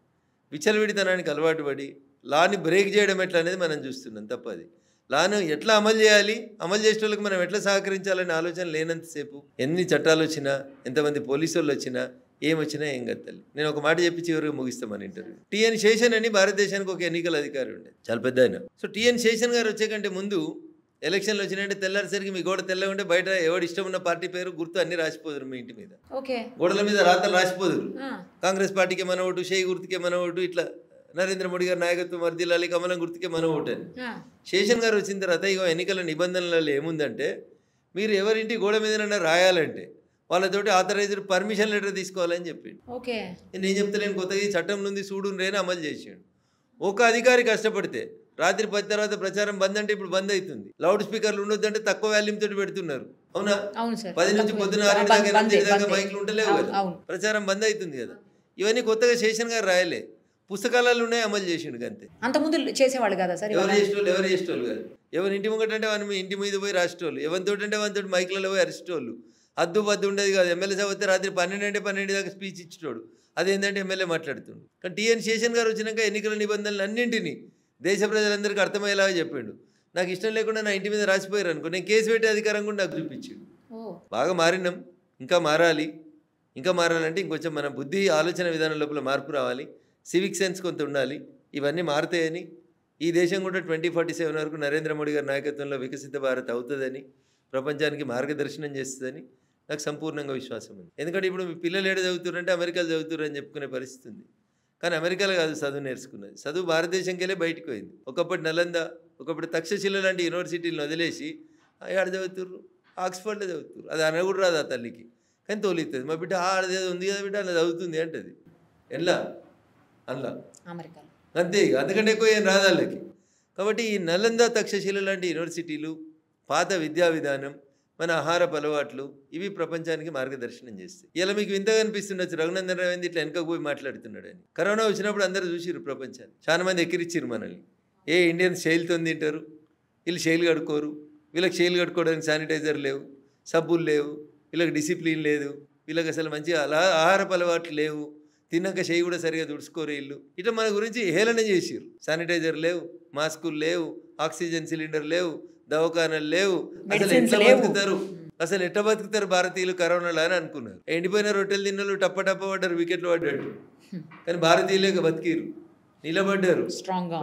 విచ్చలవిడితనానికి అలవాటు పడి లాని బ్రేక్ చేయడం ఎట్లా అనేది మనం చూస్తున్నాం. తప్పది. లాను ఎట్లా అమలు చేయాలి, అమలు చేసే వాళ్ళకి మనం ఎట్లా సహకరించాలనే ఆలోచన లేనంతసేపు ఎన్ని చట్టాలు వచ్చినా, ఎంతమంది పోలీసు వాళ్ళు వచ్చినా, ఏమొచ్చినా ఏం గత్తలి. నేను ఒక మాట చెప్పి చివరికి ముగిస్తాం మన ఇంటర్వ్యూ. టిఎన్ శేషన్ అని భారతదేశానికి ఒక ఎన్నికల అధికారి ఉండేది, చాలా పెద్ద ఆయన. సో టిఎన్ శేషన్ గారు వచ్చే కంటే ముందు ఎలక్షన్లు వచ్చినాయంటే తెల్లారిసరికి మీ గోడ తెల్లగా ఉంటే బయట ఎవడు ఇష్టం ఉన్న పార్టీ పేరు గుర్తు అన్ని రాసిపోదురు మీ ఇంటి మీద, గోడల మీద రాతలు రాసిపోదురు. కాంగ్రెస్ పార్టీకి మన ఓటు, షేయి గుర్తుకే మన ఓటు, ఇట్లా నరేంద్ర మోడీ గారి నాయకత్వం వర్ధిల్లాలి, కమలం గుర్తుకే మన ఓటు అని. శేషన్ గారు వచ్చిన తర్వాత ఇక ఎన్నికల నిబంధనలలో ఏముందంటే, మీరు ఎవరింటి గోడ మీదనన్నా రాయాలంటే వాళ్ళతోటి ఆథరైజ్డ్ పర్మిషన్ లెటర్ తీసుకోవాలని చెప్పిండు. నేను చెప్తలేను కొత్తగా, ఈ చట్టం నుండి చూడు రేనా అమలు చేసిండు. ఒక అధికారి కష్టపడితే రాత్రి 10 తర్వాత ప్రచారం బంద్ అంటే ఇప్పుడు బంద్ అవుతుంది. లౌడ్ స్పీకర్లు ఉండొద్దంటే తక్కువ వాల్యూమ్ తోటి పెడుతున్నారు. అవునా? 10 నుంచి పొద్దున 6 దాకా 8 దాకా మైకులు ఉంటలేవు కదా, ప్రచారం బంద్ అవుతుంది కదా. ఇవన్నీ కొత్తగా శేషన్ గారు రాయలే, పుస్తకాలలో ఉన్నాయి, అమలు చేసిండు అంతే. అంతకుముందు చేసేవాళ్ళు కదా సార్, ఎవరు చేసేటోళ్ళు కాదు. ఎవరి ఇంటి ముంగటంటే వాని ఇంటి మీద పోయి రాసేటోళ్ళు, ఎవరితోటి అంటే వానితోటి మైకులలో పోయి అరిచేటోళ్ళు. అద్దు బద్దు ఉండేది కాదు. ఎమ్మెల్యే సభ వస్తే రాత్రి 12 అంటే 12 దాకా స్పీచ్ ఇచ్చేటోడు. అదేంటంటే ఎమ్మెల్యే మాట్లాడుతుండు. కానీ టిఎన్ శేషన్ గారు వచ్చినాక ఎన్నికల నిబంధనలు అన్నింటినీ దేశ ప్రజలందరికీ అర్థమయ్యేలాగా చెప్పిండు. నాకు ఇష్టం లేకుండా నా ఇంటి మీద రాసిపోయారు అనుకో, నేను కేసు పెట్టే అధికారం కూడా నాకు చూపించిండు. బాగా మారినాం, ఇంకా మారాలంటే ఇంకొంచెం మన బుద్ధి ఆలోచన విధానం లోపల మార్పు రావాలి, సివిక్ సెన్స్ కొంత ఉండాలి. ఇవన్నీ మారుతాయని, ఈ దేశం కూడా 2047 వరకు నరేంద్ర మోడీ గారి నాయకత్వంలో వికసిత భారత్ అవుతుందని, ప్రపంచానికి మార్గదర్శనం చేస్తుందని నాకు సంపూర్ణంగా విశ్వాసం ఉంది. ఎందుకంటే ఇప్పుడు మీ పిల్లలు ఏడ చదువుతారంటే అమెరికాలో చదువుతారు అని చెప్పుకునే పరిస్థితి ఉంది. కానీ అమెరికాలో కాదు చదువు నేర్చుకున్నది, చదువు భారతదేశంకెళ్ళే బయటకు పోయింది. ఒకప్పుడు నలంద, ఒకప్పుడు తక్షశిల లాంటి యూనివర్సిటీలను వదిలేసి ఆడ చదువుతుర్రు, ఆక్స్ఫర్డ్లో చదువుతుర్రు. అది అనకూడదు రాదు ఆ తల్లికి, కానీ తోలిస్తుంది. మా బిడ్డ ఆడదేదో ఉంది కదా బిడ్డ అలా చదువుతుంది అంటది. ఎలా అందులో అమెరికాలో అంతే, అందుకంటే ఎక్కువ ఏం రాదు వాళ్ళకి. కాబట్టి ఈ నలంద, తక్షశిల లాంటి యూనివర్సిటీలు, పాత విద్యా విధానం, మన ఆహారపు అలవాట్లు, ఇవి ప్రపంచానికి మార్గదర్శనం చేస్తాయి. ఇలా మీకు వింతగా అనిపిస్తుండొచ్చు, రఘునందన్ రావు ఏంది ఇట్లా వెనకకు పోయి మాట్లాడుతున్నాడు అని. కరోనా వచ్చినప్పుడు అందరూ చూసిరు ప్రపంచాన్ని, చాలా మంది ఎక్కిరిచ్చిరు మనల్ని. ఇండియన్స్ శైలితో తింటారు, వీళ్ళు శైలి కడుక్కోరు, వీళ్ళకి శైలి కట్టుకోవడానికి శానిటైజర్ లేవు, సబ్బులు లేవు, వీళ్ళకి డిసిప్లిన్ లేదు, వీళ్ళకి అసలు మంచిగా ఆహారపు అలవాట్లు లేవు, తిన్నాక చేయి కూడా సరిగా తుడుచుకోరు వీళ్ళు. ఇట్లా మన గురించి హేళన చేసిరు. శానిటైజర్ లేవు, మాస్కులు లేవు, ఆక్సిజన్ సిలిండర్ లేవు, దవాఖానాలు లేవు, అసలు ఎట్లా బతుకుతారు భారతీయులు కరోనాలో అని అనుకున్నారు. ఎండిపోయిన రొట్టెలు తిన్నలు టప్ప పడ్డారు, వికెట్లు పడ్డాడు. కానీ భారతీయులే బతికిరు, నిలబడ్డారు,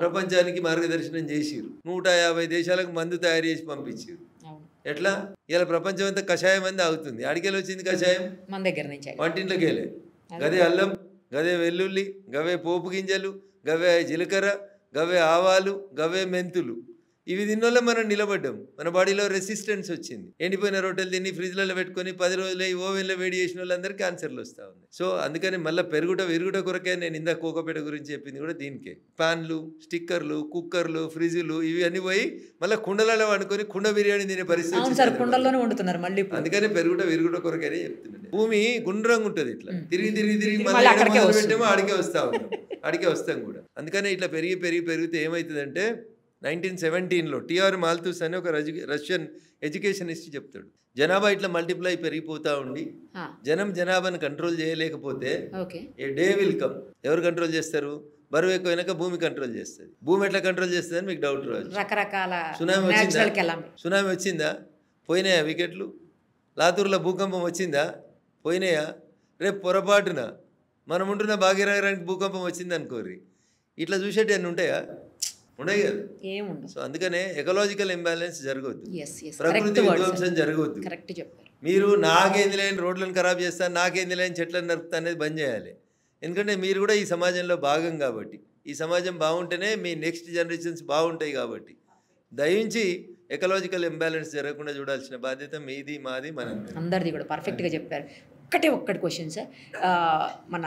ప్రపంచానికి మార్గదర్శనం చేసిరు. 150 దేశాలకు మందు తయారు చేసి పంపించారు. ఎట్లా ఇలా ప్రపంచం అంతా కషాయం అంతా అవుతుంది. అడికెళ్ళి వచ్చింది కషాయం మన దగ్గర నుంచి, వంటింట్లోకి వెళ్ళే. గదే అల్లం, గదే వెల్లుల్లి, గవే పోపు గింజలు, గవే జీలకర్ర, గవే ఆవాలు, గవే మెంతులు. ఇవి తిన్నోళ్ళ మనం నిలబడ్డాం. మన బాడీలో రెసిస్టెన్స్ వచ్చింది. ఎండిపోయిన రొట్టెలు తిని ఫ్రిడ్జ్లలో పెట్టుకొని 10 రోజులు ఈ ఓవెన్లో వేడి చేసిన వాళ్ళందరూ క్యాన్సర్లు వస్తూ ఉన్నాయి. సో అందుకని మళ్ళీ విరుగుట కొరకే నేను ఇందాక కోకపేట గురించి చెప్పింది కూడా దీనికే. ప్యాన్లు, స్టిక్కర్లు, కుక్కర్లు, ఫ్రిడ్జులు ఇవి అన్ని పోయి మళ్ళీ కుండలలో వండుకొని కుండ బిర్యానీ తినే పరిస్థితి కుండల్లోనే వండుతున్నారు మళ్ళీ. అందుకని విరుగుట కొరకనే చెప్తున్నాను. భూమి గుండ్రంగా ఉంటుంది, ఇట్లా తిరిగి మళ్ళీ పెట్టేమో అడిగే వస్తాం కూడా. అందుకని ఇట్లా పెరిగితే ఏమవుతుందంటే 1917లో టిఆర్ మాల్తూస్ అని ఒక రష్యన్ ఎడ్యుకేషనిస్ట్ చెప్తాడు, జనాభా ఇట్లా మల్టిప్లై పెరిగిపోతూ ఉండి జనాభాను కంట్రోల్ చేయలేకపోతే ఏ డే విల్ కమ్. ఎవరు కంట్రోల్ చేస్తారు? బరువు ఎక్కువైనాక భూమి కంట్రోల్ చేస్తుంది. భూమి ఎట్లా కంట్రోల్ చేస్తుంది అని మీకు డౌట్ రావచ్చు. రకరకాల సునామీ వచ్చిందా? పోయినాయా వికెట్లు? లాతూర్లో భూకంపం వచ్చిందా? పోయినాయా? రేపు పొరపాటున మనం ఉంటున్న భాగ్యనగరానికి భూకంపం వచ్చింది అనుకోరి, ఇట్లా చూసేటి అన్నీ ఉంటాయా? ఉండవు కదా. సో అందుకనే ఎకలాజికల్ ఇంబ్యాలెన్స్ జరగవద్దు, ప్రకృతి విధ్వంసం జరగవద్దు. మీరు నాకేంది లేని రోడ్లను ఖరాబ్ చేస్తాను, నాకేంది లేని చెట్లను నరుకుతా అనేది బంద్ చేయాలి. ఎందుకంటే మీరు కూడా ఈ సమాజంలో భాగం కాబట్టి, ఈ సమాజం బాగుంటేనే మీ నెక్స్ట్ జనరేషన్స్ బాగుంటాయి. కాబట్టి దయించి ఎకలాజికల్ ఇంబ్యాలెన్స్ జరగకుండా చూడాల్సిన బాధ్యత మీది, మాది, అందరిది కూడా. పర్ఫెక్ట్గా చెప్పారు. ఒక్కటి క్వశ్చన్ సార్, మన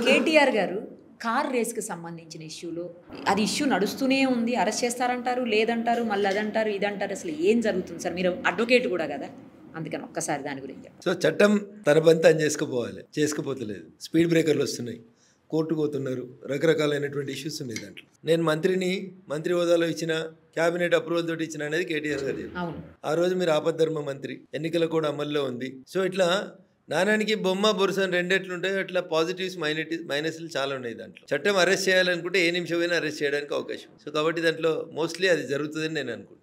కేటీఆర్ గారు కార్ రేస్కి సంబంధించిన ఇష్యూలో అది ఇష్యూ నడుస్తూనే ఉంది, అరెస్ట్ చేస్తారంటారు, లేదంటారు, మళ్ళీ అదంటారు, ఇదంటారు. అసలు ఏం జరుగుతుంది సార్? మీరు అడ్వకేట్ కూడా కదా, అందుకని ఒక్కసారి దాని గురించి. సో చట్టం తన పని తను చేసుకుపోతలేదు. స్పీడ్ బ్రేకర్లు వస్తున్నాయి, కోర్టుకు పోతున్నారు, రకరకాలైనటువంటి ఇష్యూస్ ఉన్నాయి దాంట్లో. నేను మంత్రి హోదాలో ఇచ్చిన క్యాబినెట్ అప్రూవల్ తోటి ఇచ్చిన అనేది కేటీఆర్ గారు. ఆ రోజు మీరు ఆపద్ధర్మ మంత్రి, ఎన్నికల కూడా అమల్లో ఉంది. సో ఇట్లా నాణానికి బొమ్మ బొరుసని రెండెట్లుంటాయి, అట్లా పాజిటివ్స్ మైనస్లు చాలా ఉన్నాయి దాంట్లో. చట్టం అరెస్ట్ చేయాలనుకుంటే ఏ నిమిషమైనా అరెస్ట్ చేయడానికి అవకాశం. సో కాబట్టి దాంట్లో మోస్ట్లీ అది జరుగుతుందని నేను అనుకుంటున్నాను.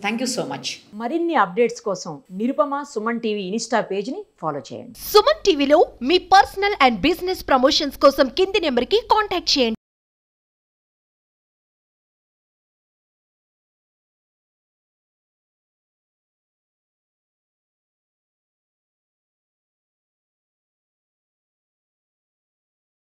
Thank you so much. మరిన్ని అప్డేట్స్ కోసం నిరుపమ సుమన్ టీవీ ఇన్స్టా పేజ్ని ఫాలో చేయండి. సుమన్ టీవీలో మీ పర్సనల్ అండ్ బిజినెస్ ప్రమోషన్స్ కోసం కింది నెంబర్కి కాంటాక్ట్ చేయండి.